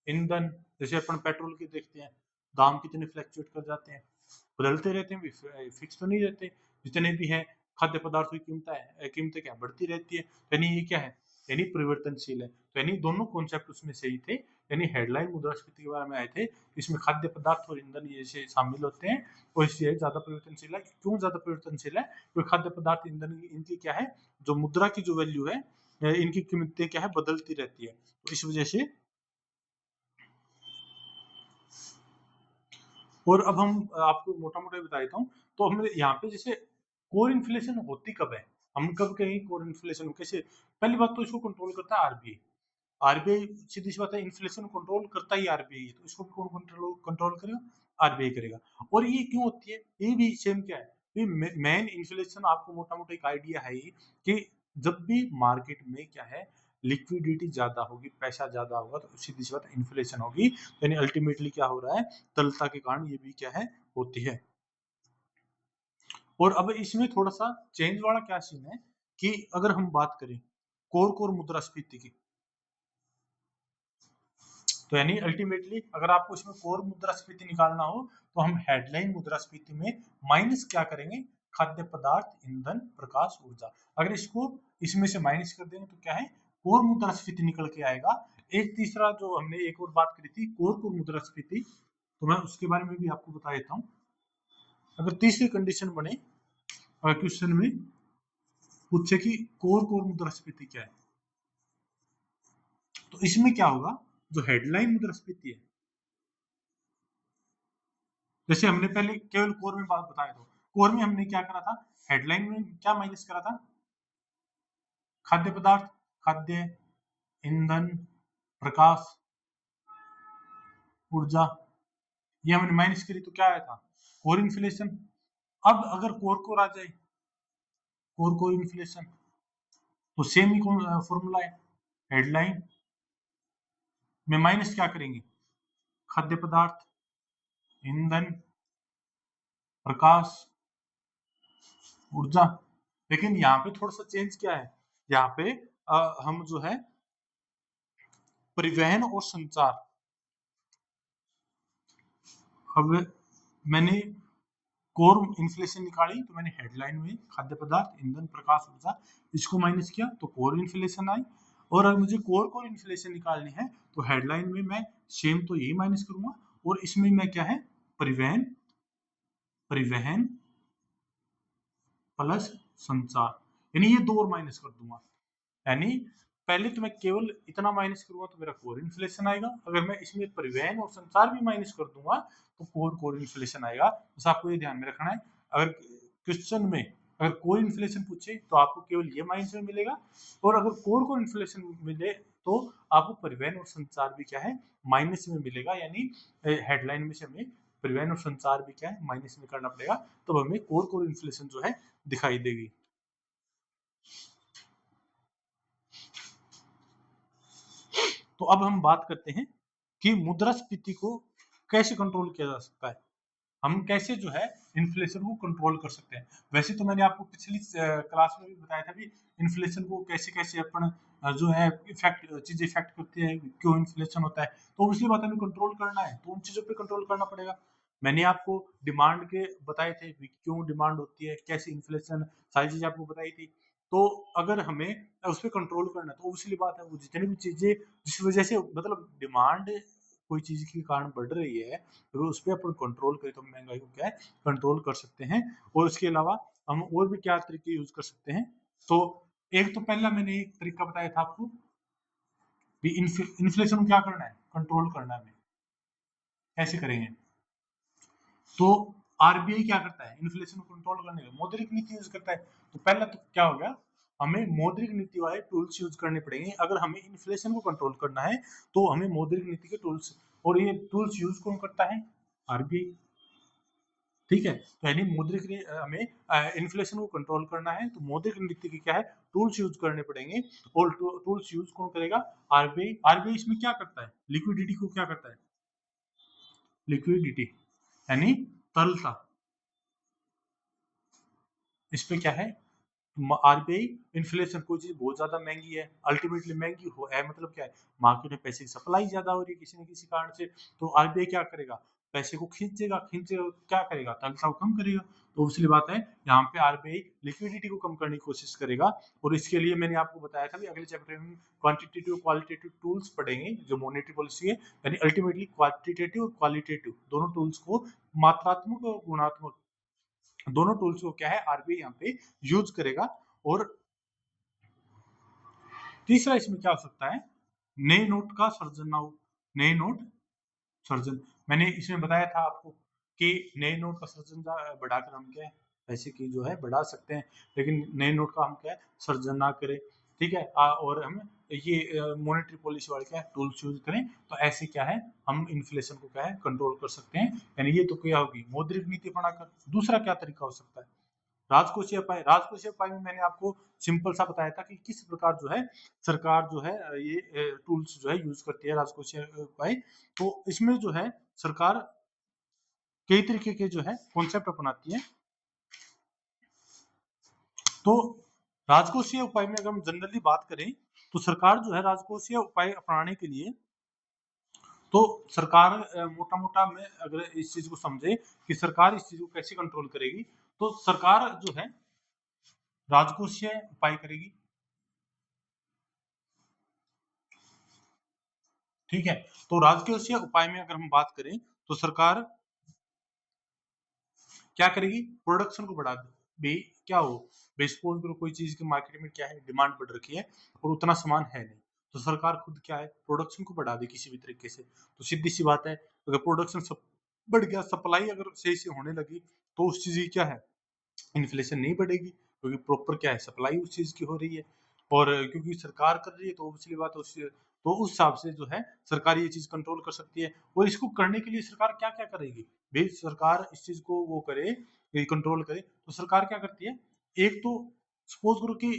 ईंधन, जैसे अपन पेट्रोल के देखते हैं दाम कितने फ्लैक्चुएट कर जाते हैं, बदलते रहते हैं, फिक्स तो नहीं रहते, जितने भी है खाद्य पदार्थों की कीमतें क्या बढ़ती रहती है, यानी ये क्या है, यानी परिवर्तनशील है। तो यानी दोनों कॉन्सेप्ट उसमें सही थे, यानी हेडलाइन मुद्रास्फीति के बारे में आए थे, इसमें खाद्य पदार्थ और ईंधन ये से शामिल होते हैं और इसलिए ज्यादा परिवर्तनशील है। क्यों ज्यादा परिवर्तनशील है, क्योंकि खाद्य पदार्थ, ईंधन इनकी क्या है, जो मुद्रा की जो वैल्यू है, इनकी कीमतें क्या है, बदलती रहती है, तो इस वजह से। और अब हम आपको मोटा मोटा बता देता हूँ, तो हमें यहाँ पे जैसे कोर इन्फ्लेशन होती कब है, हम कब कहें कोर इन्फ्लेशन कैसे, पहली बात तो इसको कंट्रोल करता है आरबीआई। आरबीआई सीधी सी बात है, इन्फ्लेशन कंट्रोल करता ही आरबीआई है, तो इसको भी कौन कंट्रोल कंट्रोल करेगा, आरबीआई करेगा। और ये क्यों होती है, ये भी सेम क्या है, ये मेन इन्फ्लेशन आपको मोटा मोटा एक आइडिया है ही कि जब भी मार्केट में क्या है, लिक्विडिटी ज्यादा होगी, पैसा ज्यादा होगा, तो सीधी सी बात है इन्फ्लेशन होगी, यानी अल्टीमेटली क्या हो रहा है, तरलता के कारण ये भी क्या है, होती है। और अब इसमें थोड़ा सा चेंज वाला क्या सीन है कि अगर हम बात करें कोर कोर मुद्रास्फीति की, तो यानी अल्टीमेटली अगर आपको इसमें कोर मुद्रास्फीति निकालना हो तो हम हेडलाइन मुद्रास्फीति में माइनस क्या करेंगे, खाद्य पदार्थ, ईंधन, प्रकाश, ऊर्जा। अगर इसको इसमें से माइनस कर देंगे तो क्या है, कोर मुद्रास्फीति निकल के आएगा। एक तीसरा जो हमने एक और बात करी थी कोर कोर मुद्रास्फीति, तो मैं उसके बारे में भी आपको बता देता हूँ। अगर तीसरी कंडीशन बने, अगर क्वेश्चन में पूछे कि कोर कोर मुद्रास्फीति क्या है, तो इसमें क्या होगा, जो हेडलाइन मुद्रास्फीति है, जैसे हमने पहले केवल कोर में बात बताया था, कोर में हमने क्या करा था, हेडलाइन में क्या माइनस करा था, खाद्य पदार्थ, खाद्य, ईंधन, प्रकाश, ऊर्जा, ये हमने माइनस करी तो क्या आया था, कोर इन्फ्लेशन। अब अगर कोर कोर आ जाए, कोर कोर इन्फ्लेशन, तो सेम ही फॉर्मूला है, हेडलाइन में माइनस क्या करेंगे, खाद्य पदार्थ, ईंधन, प्रकाश, ऊर्जा। लेकिन यहाँ पे थोड़ा सा चेंज क्या है, यहाँ पे हम जो है परिवहन और संचार, अब मैंने कोर इन्फ्लेशन निकाली तो मैंने हेडलाइन में खाद्य पदार्थ, ईंधन, प्रकाश ऊर्जा इसको माइनस किया तो कोर इन्फ्लेशन आई। और अगर मुझे कोर इन्फ्लेशन निकालनी है तो हेडलाइन में मैं सेम तो यही माइनस करूंगा और इसमें मैं क्या है परिवहन परिवहन प्लस संचार, यानी ये दो और माइनस कर दूंगा। यानी पहले तो मैं केवल इतना माइनस करूंगा तो मेरा कोर इन्फ्लेशन आएगा, अगर मैं इसमें परिवहन और संचार भी माइनस कर दूंगा तो कोर इन्फ्लेशन आएगा। बस आपको ये ध्यान में रखना है, अगर क्वेश्चन में अगर कोर इन्फ्लेशन पूछे तो आपको केवल ये माइनस में मिलेगा, और अगर कोर इन्फ्लेशन मिले तो आपको परिवहन और संचार भी क्या है माइनस में मिलेगा। यानी हेडलाइन में से हमें परिवहन और संचार भी क्या है माइनस में करना पड़ेगा, तब तो हमें कोर इन्फ्लेशन जो है दिखाई देगी। तो अब हम बात करते हैं कि मुद्रास्फीति को कैसे कंट्रोल किया जा सकता है, हम कैसे जो है इन्फ्लेशन को कंट्रोल कर सकते हैं। वैसे तो मैंने आपको पिछली क्लास में भी बताया था कि इन्फ्लेशन को कैसे कैसे अपन जो है इफेक्ट चीजें इफेक्ट करती है, क्यों इन्फ्लेशन होता है, तो उसकी बात हमें कंट्रोल करना है तो उन चीजों पे कंट्रोल करना पड़ेगा। मैंने आपको डिमांड के बताए थे क्यों डिमांड होती है, कैसे इन्फ्लेशन, सारी चीजें आपको बताई थी। तो अगर हमें उस पर कंट्रोल करना है तो उसकी बात है वो जितनी भी चीजें जिस वजह से मतलब डिमांड कोई चीज के कारण बढ़ रही है अगर उस पर अपन कंट्रोल करें तो महंगाई को क्या है कंट्रोल कर सकते हैं। और उसके अलावा हम और भी क्या तरीके यूज कर सकते हैं, तो एक तो पहला मैंने एक तरीका बताया था आपको कि इन्फ्लेशन को क्या करना है कंट्रोल करना है, हमें कैसे करेंगे। तो आरबीआई क्या करता है इन्फ्लेशन को कंट्रोल करने के लिए मौद्रिक नीति यूज करता है। तो पहला तो क्या हो गया, हमें मौद्रिक नीति वाले टूल्स यूज करने पड़ेंगे। अगर हमें इन्फ्लेशन को कंट्रोल करना है तो हमें मौद्रिक नीति के टूल्स, और ये टूल्स यूज कौन करता है आरबीआई। ठीक है, तो यानी मौद्रिक हमें इन्फ्लेशन को कंट्रोल करना है तो मौद्रिक नीति के क्या है टूल्स यूज करने पड़ेंगे। और टूल्स यूज कौन करेगा आरबीआई। आरबीआई इसमें क्या करता है लिक्विडिटी को क्या करता है, लिक्विडिटी यानी तरलता, इस पे क्या है आरबीआई इन्फ्लेशन कोई चीज बहुत ज्यादा महंगी है अल्टीमेटली महंगी हो है मतलब क्या है मार्केट में पैसे की सप्लाई ज्यादा हो रही है किसी न किसी कारण से, तो आरबीआई क्या करेगा पैसे को खींचेगा क्या करेगा तरलता को कम करेगा। तो उसलिए बात है यहाँ पे आरबीआई लिक्विडिटी को कम करने की कोशिश करेगा। और इसके लिए मैंने आपको बताया था कि अगले चैप्टर में क्वांटिटेटिव क्वालिटेटिव टूल्स पढ़ेंगे जो मॉनेटरी पॉलिसी है, यानी अल्टीमेटली क्वांटिटेटिव और क्वालिटेटिव दोनों टूल्स को मात्रात्मक और गुणात्मक दोनों टूल्स को क्या है आरबीआई यहाँ पे यूज करेगा। और तीसरा इसमें क्या हो सकता है नए नोट का सर्जन, नए नोट सर्जन। मैंने इसमें बताया था आपको कि नए नोट का सर्जन बढ़ाकर हम क्या है पैसे की जो है बढ़ा सकते हैं, लेकिन नए नोट का हम क्या है सर्जन ना करें। ठीक है और हम ये मॉनेटरी पॉलिसी वाले क्या है टूल्स यूज करें तो ऐसे क्या है हम इन्फ्लेशन को क्या है कंट्रोल कर सकते हैं। यानी ये तो क्या होगी मौद्रिक नीति बनाकर। दूसरा क्या तरीका हो सकता है राजकोषीय उपाय। राजकोषीय उपाय में मैंने आपको सिंपल सा बताया था कि किस प्रकार जो है सरकार जो है ये टूल्स जो है यूज करती है राजकोषीय उपाय। तो इसमें जो है सरकार कई तरीके के जो है कॉन्सेप्ट अपनाती है। तो राजकोषीय उपाय में अगर हम जनरली बात करें तो सरकार जो है राजकोषीय उपाय अपनाने के लिए तो सरकार मोटा मोटा में अगर इस चीज को समझे कि सरकार इस चीज को कैसे कंट्रोल करेगी तो सरकार जो है राजकोषीय उपाय करेगी। ठीक है, तो राजकोषीय उपाय में अगर हम बात करें तो सरकार क्या करेगी प्रोडक्शन को बढ़ा दे क्या हो सपोज करो कोई चीज की मार्केट में क्या है डिमांड बढ़ रखी है और उतना सामान है नहीं तो सरकार खुद क्या है प्रोडक्शन को बढ़ा दे किसी भी तरीके से। तो सीधी सी बात है अगर प्रोडक्शन सब बढ़ गया सप्लाई अगर सही से होने लगी तो उस चीज की क्या है इन्फ्लेशन नहीं बढ़ेगी क्योंकि प्रॉपर क्या है सप्लाई उस चीज की हो रही है। और क्योंकि सरकार कर रही है तो पिछली बात तो उस हिसाब से जो है सरकार ये चीज कंट्रोल कर सकती है। और इसको करने के लिए सरकार क्या क्या करेगी भाई सरकार इस चीज को वो करे कंट्रोल करे तो सरकार क्या करती है एक तो सपोज करो कि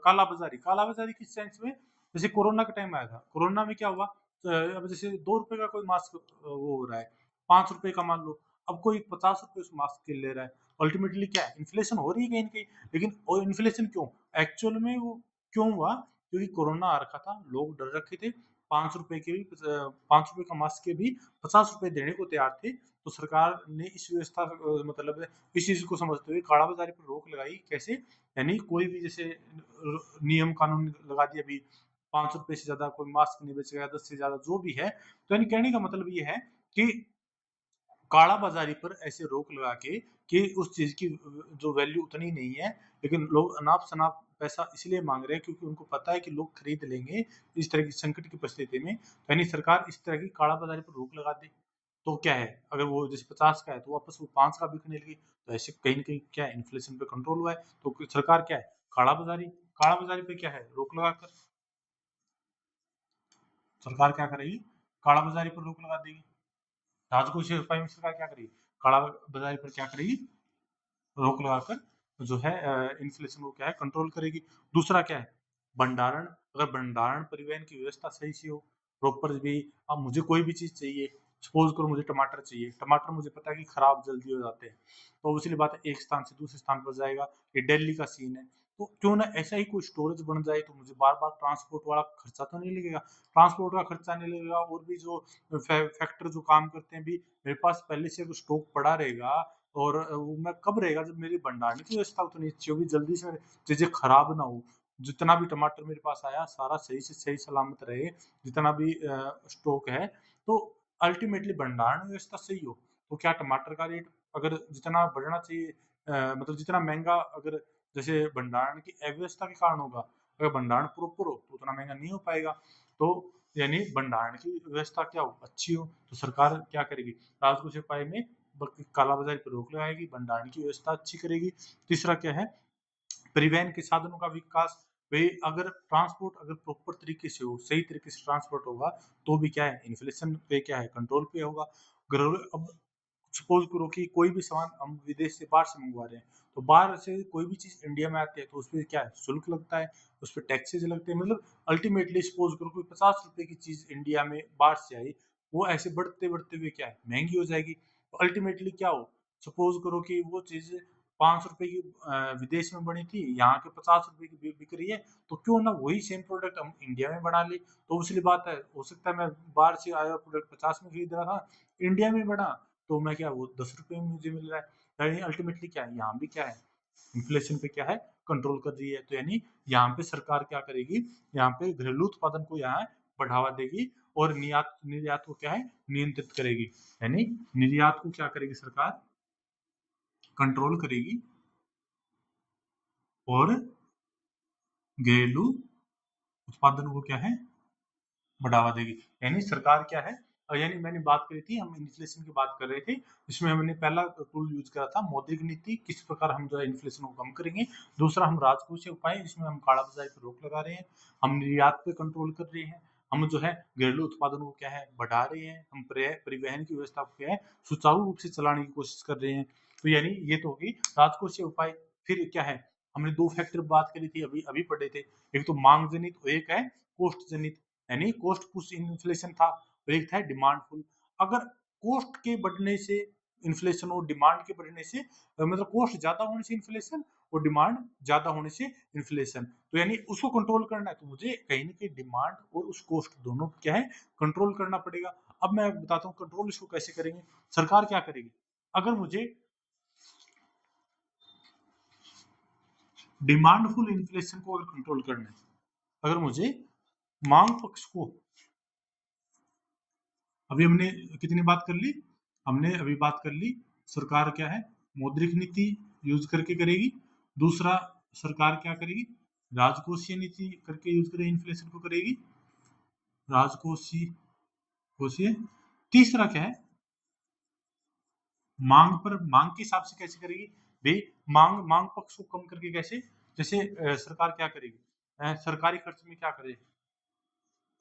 काला बाजारी किस सेंस में जैसे कोरोना का टाइम आया था कोरोना में क्या हुआ अब जैसे 2 रुपए का कोई मास्क वो हो रहा है 5 रुपए का मान लो अब कोई 50 रुपए उस मास्क के ले रहा है अल्टीमेटली क्या है इन्फ्लेशन हो रही है कहीं ना कहीं। लेकिन और इन्फ्लेशन क्यों एक्चुअल में वो क्यों हुआ क्योंकि कोरोना आ रखा था लोग डर रखे थे ₹5 के भी ₹5 का मास्क के भी ₹50 देने को तैयार थे। तो सरकार ने इस व्यवस्था मतलब इस चीज़ को समझते हुए कालाबाज़ारी पर रोक लगाई। कैसे? यानी कोई भी जैसे नियम कानून लगा दिया अभी ₹5 से ज़्यादा कोई मास्क नहीं बेचेगा, 10 से ज़्यादा जो भी है। तो यानी कहने का मतलब ये है कि कालाबाज़ारी पर ऐसे रोक लगा के कि उस चीज़ की जो वैल्यू उतनी नहीं है, लेकिन लोग अनाप-शनाप पैसा इसलिए माँग रहे हैं क्योंकि उनको पता है कि लोग खरीद लेंगे इस तरह की संकट की परिस्थिति में। यानी सरकार इस तरह की कालाबाज़ारी पर रोक लगा दे, तो क्या है, अगर वो जैसे 50 का है तो वापस वो 5 का बिकने लगी, तो ऐसे कहीं न कहीं क्या है इन्फ्लेशन पे कंट्रोल हुआ है। तो सरकार क्या है, कालाबाज़ारी कालाबाज़ारी पे क्या है रोक लगाकर सरकार क्या करेगी, कालाबाज़ारी पर रोक लगा देगी। राजकोषीय उपाय में सरकार क्या करेगी, कालाबाज़ारी पर क्या करेगी, रोक लगाकर जो है इन्फ्लेशन को क्या है कंट्रोल करेगी। दूसरा क्या है, भंडारण, अगर भंडारण परिवहन की व्यवस्था सही से हो, प्रॉपर भी, अब मुझे कोई भी चीज़ चाहिए, सपोज़ करो मुझे टमाटर चाहिए, टमाटर मुझे पता है कि खराब जल्दी हो जाते हैं, तो इसलिए बात है एक स्थान से दूसरे स्थान पर जाएगा, ये दिल्ली का सीन है, तो क्यों ना ऐसा ही कोई स्टोरेज बन जाए, तो मुझे बार-बार ट्रांसपोर्ट वाला खर्चा तो नहीं लगेगा, ट्रांसपोर्ट का खर्चा नहीं लगेगा और भी जो फैक्टर जो काम करते हैं भी, मेरे पास पहले से कुछ स्टॉक पड़ा रहेगा और वो मैं कब रहेगा जब मेरी भंडारण की व्यवस्था उतनी अच्छी होगी, जल्दी से चीजें खराब ना हो, जितना भी टमाटर मेरे पास आया सारा सही से सही सलामत रहे, जितना भी स्टॉक है, तो अल्टीमेटली भंडारण व्यवस्था सही हो, तो क्या टमाटर का रेट अगर जितना बढ़ना चाहिए मतलब जितना महंगा, अगर जैसे भंडारण की अव्यवस्था के कारण होगा, अगर भंडारण प्रॉपर हो तो उतना महंगा नहीं हो पाएगा। तो यानी भंडारण की व्यवस्था क्या हो, अच्छी हो, तो सरकार क्या करेगी, राजकोषीय उपाय में कालाबाजारी पर रोक लगाएगी, भंडारण की व्यवस्था अच्छी करेगी। तीसरा क्या है, परिवहन के साधनों का विकास, भाई अगर ट्रांसपोर्ट अगर प्रॉपर तरीके से हो, सही तरीके से ट्रांसपोर्ट होगा, तो भी क्या है इन्फ्लेशन पे क्या है कंट्रोल पे होगा। अब सपोज करो कि कोई भी सामान हम विदेश से बाहर से मंगवा रहे हैं, तो बाहर से कोई भी चीज इंडिया में आती है तो उसपे क्या है शुल्क लगता है, उस पर टैक्सेज लगते हैं, मतलब अल्टीमेटली सपोज करो कोई ₹50 की चीज इंडिया में बाहर से आई, वो ऐसे बढ़ते बढ़ते हुए क्या है महंगी हो जाएगी, तो अल्टीमेटली क्या हो, सपोज करो कि वो चीज ₹5 की विदेश में बनी थी, यहाँ के ₹50 की बिक रही है, तो क्यों ना वही सेम प्रोडक्ट हम इंडिया में बना ले। तो उसलिए बात है, हो सकता है मैं बाहर से आया प्रोडक्ट 50 में खरीद रहा था, इंडिया में बना तो मैं क्या वो ₹10 में मुझे मिल रहा है, यानी अल्टीमेटली क्या है यहाँ भी क्या है इन्फ्लेशन पे क्या है कंट्रोल कर रही है। तो यानी यहाँ पे सरकार क्या करेगी, यहाँ पे घरेलू उत्पादन को यहाँ बढ़ावा देगी और निर्यात निर्यात को क्या है नियंत्रित करेगी, यानी निर्यात को क्या करेगी सरकार कंट्रोल करेगी और घरेलू उत्पादन को क्या है बढ़ावा देगी। यानी सरकार क्या है, यानी मैंने बात करी थी, हम इन्फ्लेशन की बात कर रहे थे, इसमें हमने पहला टूल यूज करा था मौद्रिक नीति, किस प्रकार हम जो है इन्फ्लेशन को कम करेंगे। दूसरा हम राजकोषीय उपाय, जिसमें हम कालाबाजारी पर रोक लगा रहे हैं, हम निर्यात पे कंट्रोल कर रहे हैं, हम जो है घरेलू उत्पादन को क्या है बढ़ा रहे हैं, हम परिवहन की व्यवस्था को क्या है सुचारू रूप से चलाने की कोशिश कर रहे हैं। तो यानी ये तो होगी राजकोषीय उपाय। फिर क्या है, हमने दो फैक्टर बात करी थी, अभी अभी पढ़े थे, एक तो मांग जनित और एक है कोष्ठ जनित, यानी कोस्ट पुश इन्फ्लेशन था और एक था डिमांड पुल। अगर कोस्ट के बढ़ने से इन्फ्लेशन और डिमांड के बढ़ने से मतलब कोस्ट ज्यादा होने से इन्फ्लेशन और डिमांड ज्यादा होने से इन्फ्लेशन, तो यानी उसको कंट्रोल करना है, तो मुझे कहीं ना कहीं डिमांड और उस कोस्ट दोनों को क्या है कंट्रोल करना पड़ेगा। अब मैं बताता हूँ कंट्रोल इसको कैसे करेंगे। सरकार क्या करेगी, अगर मुझे डिमांडफुल इन्फ्लेशन को अगर कंट्रोल करना है, अगर मुझे मांग पक्ष को, अभी हमने कितनी बात कर ली, हमने अभी बात कर ली सरकार क्या है मौद्रिक नीति यूज करके करेगी। दूसरा सरकार क्या करेगी, राजकोषीय नीति करके यूज करेगी, इन्फ्लेशन को करेगी राजकोषीय कोषीय। तीसरा क्या है, मांग पर मांग के हिसाब से कैसे करेगी, भाई मांग मांग पक्ष को कम करके कैसे, जैसे सरकार क्या करेगी, सरकारी खर्च में क्या करेगी,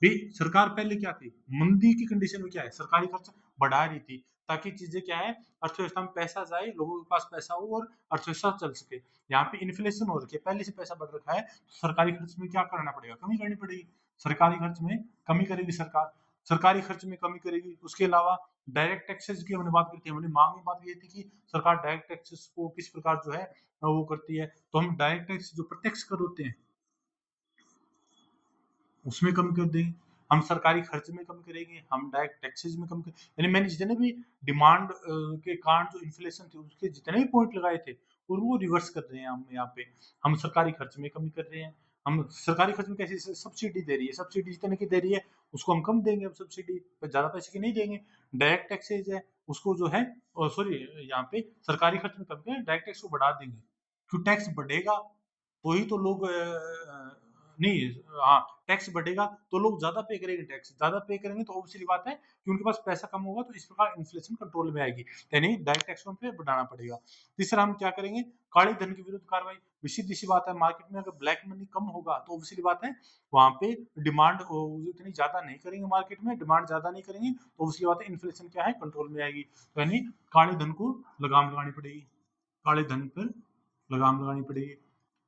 भाई सरकार पहले क्या थी मंदी की कंडीशन में क्या है सरकारी खर्च बढ़ा रही थी, ताकि चीजें क्या है अर्थव्यवस्था में पैसा जाए, लोगों के पास पैसा हो और अर्थव्यवस्था चल सके। यहाँ पे इन्फ्लेशन हो रखी है, पहले से पैसा बढ़ रखा है, तो सरकारी खर्च में क्या करना पड़ेगा, कमी करनी पड़ेगी, सरकारी खर्च में कमी करेगी सरकार, सरकारी खर्च में कमी करेगी। उसके अलावा डायरेक्ट टैक्सेस की हमने बात की थी, हमने मांग में बात की थी कि सरकार डायरेक्ट टैक्सेस को किस प्रकार जो है वो करती है, तो हम डायरेक्ट टैक्स जो प्रत्यक्ष कर होते हैं उसमें कमी कर देंगे। हम सरकारी खर्च में कम करेंगे, हम डायरेक्ट टैक्सेस में कम करेंगे। यानी मैंने जितने भी डिमांड के कारण जो इन्फ्लेशन थे उसके जितने भी पॉइंट लगाए थे और वो रिवर्स कर रहे हैं हम यहाँ पे। हम सरकारी खर्च में कमी कर रहे हैं। हम सरकारी खर्च में कैसे, सब्सिडी दे रही है, सब्सिडी जितने की दे रही है उसको हम कम देंगे, अब सब्सिडी ज्यादा पैसे की नहीं देंगे। डायरेक्ट टैक्सेज है उसको जो है, सॉरी, यहाँ पे सरकारी खर्च में कम करें, डायरेक्ट टैक्स को बढ़ा देंगे। क्यों टैक्स बढ़ेगा तो ही तो लोग नहीं, हाँ, टैक्स बढ़ेगा तो लोग ज्यादा पे करेंगे, टैक्स ज्यादा पे करेंगे तो ऑब्वियसली बात है कि उनके पास पैसा कम होगा, तो इस प्रकार इन्फ्लेशन कंट्रोल में आएगी। यानी डायरेक्ट टैक्स पे बढ़ाना पड़ेगा। तीसरा हम क्या करेंगे, काले धन के विरुद्ध कार्रवाई। सीधी सी बात है, मार्केट में अगर ब्लैक मनी कम होगा तो ऑब्वियसली बात है वहां पे डिमांड इतनी ज्यादा नहीं करेंगे, मार्केट में डिमांड ज्यादा नहीं करेंगे तो ऑब्वियसली बात है इन्फ्लेशन क्या है, कंट्रोल में आएगी। तो यानी काले धन को लगाम लगानी पड़ेगी, काले धन पर लगाम लगानी पड़ेगी।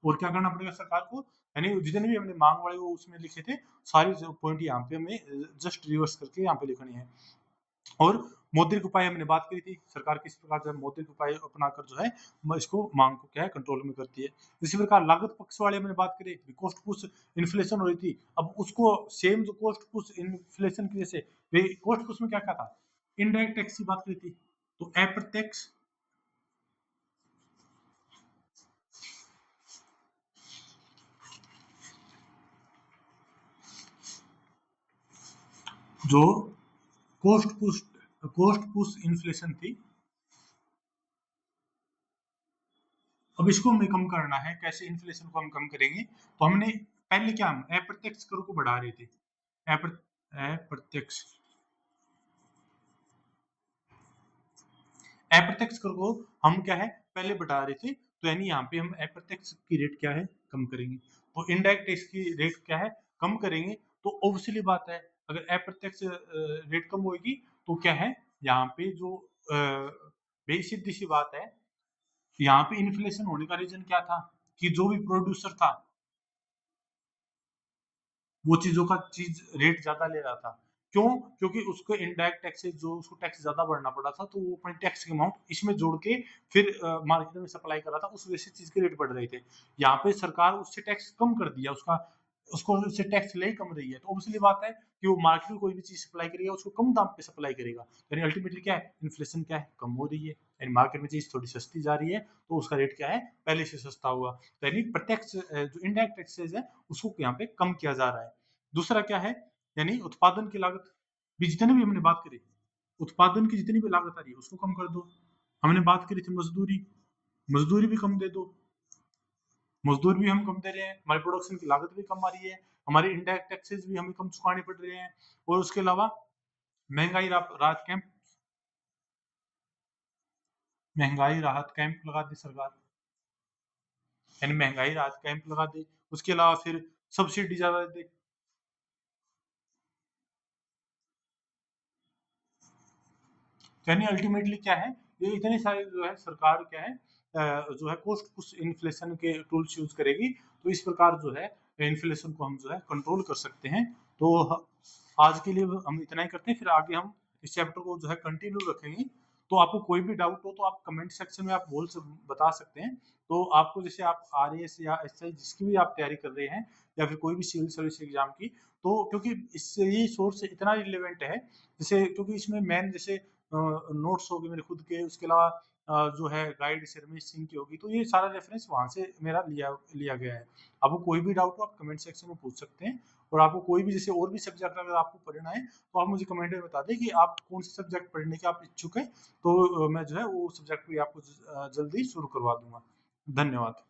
और क्या करना पड़ेगा सरकार को, यानी जितने भी हमने मांग वाले वो उसमें लिखे थे, सारी जो पॉइंट यहाँ पे हमें जस्ट रिवर्स करके यहाँ पे लिखनी है। और मौद्रिक उपाय हमने बात करी थी, सरकार किस प्रकार जो है मौद्रिक उपाय अपनाकर जो है इसको मांग को क्या है कंट्रोल में करती है। इसी प्रकार लागत पक्ष वाले हमने बात करी, कॉस्ट पुश इन्फ्लेशन हो रही थी, अब उसको सेम जो कॉस्ट पुश इन्फ्लेशन की वजह से कॉस्ट पुश में क्या क्या था, इनडायरेक्ट टैक्स की बात करी थी। तो अप्रत्यक्ष जो कॉस्ट पुश इन्फ्लेशन थी, अब इसको हमें कम करना है, कैसे इन्फ्लेशन को हम कम करेंगे, तो हमने पहले क्या, हम अप्रत्यक्ष कर को बढ़ा रहे थे, अप्रत्यक्ष अप्रत्यक्ष कर को हम क्या है पहले बढ़ा रहे थे, तो यानी यहाँ पे हम अप्रत्यक्ष की रेट क्या है कम करेंगे। तो इनडायरेक्ट टैक्स की रेट क्या है कम करेंगे, तो ऑब्वियसली बात है अगर अप्रत्यक्ष रेट कम होगी तो क्या है यहाँ पे जो सीधी सी बात है, यहाँ पे इन्फ्लेशन होने का रीजन क्या था कि जो भी प्रोड्यूसर था वो चीजों का चीज रेट ज्यादा ले रहा था। क्यों? क्योंकि उसको इनडायरेक्ट टैक्सेस जो उसको टैक्स ज्यादा भरना पड़ा था, तो वो अपने टैक्स के अमाउंट इसमें जोड़ के फिर मार्केट में सप्लाई कर रहा था, उस वजह से चीज के रेट बढ़ रहे थे। यहाँ पे सरकार उससे टैक्स कम कर दिया, उसका उसको उससे टैक्स ले कम रही है, तो ऑब्वियसली बात है कि वो मार्केट में कोई भी चीज सप्लाई करेगा उसको कम दाम पे सप्लाई करेगा, यानी अल्टीमेटली क्या है इन्फ्लेशन क्या है कम हो रही है, यानी मार्केट में चीज थोड़ी सस्ती जा रही है तो उसका रेट क्या है पहले से सस्ता हुआ, तो यानी प्रत्यक्ष जो इनडायरेक्ट टैक्सेस है उसको यहाँ पे कम किया जा रहा है। दूसरा क्या है, यानी उत्पादन की लागत भी, जितने भी हमने बात करी उत्पादन की जितनी भी लागत आ रही है उसको कम कर दो। हमने बात करी थी मजदूरी, मजदूरी भी कम दे दो, मजदूर भी हम कम दे रहे हैं, हमारी प्रोडक्शन की लागत भी कम आ रही है, हमारे इनडायरेक्ट टैक्सेस भी हमें कम चुकाने पड़ रहे हैं, और उसके अलावा महंगाई राहत कैंप, महंगाई राहत कैंप लगा दी सरकार, यानी महंगाई राहत कैंप लगा दे। उसके अलावा फिर सब्सिडी ज्यादा दे, यानी अल्टीमेटली क्या है, ये इतने सारे जो है सरकार क्या है जो है कॉस्ट पुश इन्फ्लेशन के टूल्स यूज करेगी, तो इस प्रकार जो है इन्फ्लेशन को हम जो है कंट्रोल कर सकते हैं। तो आज के लिए हम इतना ही करते हैं, फिर आगे हम इस चैप्टर को जो है कंटिन्यू रखेंगे। तो आपको कोई भी डाउट हो तो आप कमेंट सेक्शन में आप बता सकते हैं। तो आपको जैसे आप आरएएस या एसआई जिसकी भी आप तैयारी कर रहे हैं या फिर कोई भी सिविल सर्विस एग्जाम की, तो क्योंकि इससे ये सोर्स इतना रिलेवेंट है, जैसे क्योंकि इसमें मेन जैसे नोट्स हो गए मेरे खुद के, उसके अलावा जो है गाइड से रमेश सिंह की होगी, तो ये सारा रेफरेंस वहां से मेरा लिया लिया गया है। आपको कोई भी डाउट हो आप कमेंट सेक्शन में पूछ सकते हैं, और आपको कोई भी जैसे और भी सब्जेक्ट अगर आपको पढ़ना है तो आप मुझे कमेंट में बता दें कि आप कौन से सब्जेक्ट पढ़ने के आप इच्छुक हैं, तो मैं जो है वो सब्जेक्ट भी आपको जल्दी शुरू करवा दूंगा। धन्यवाद।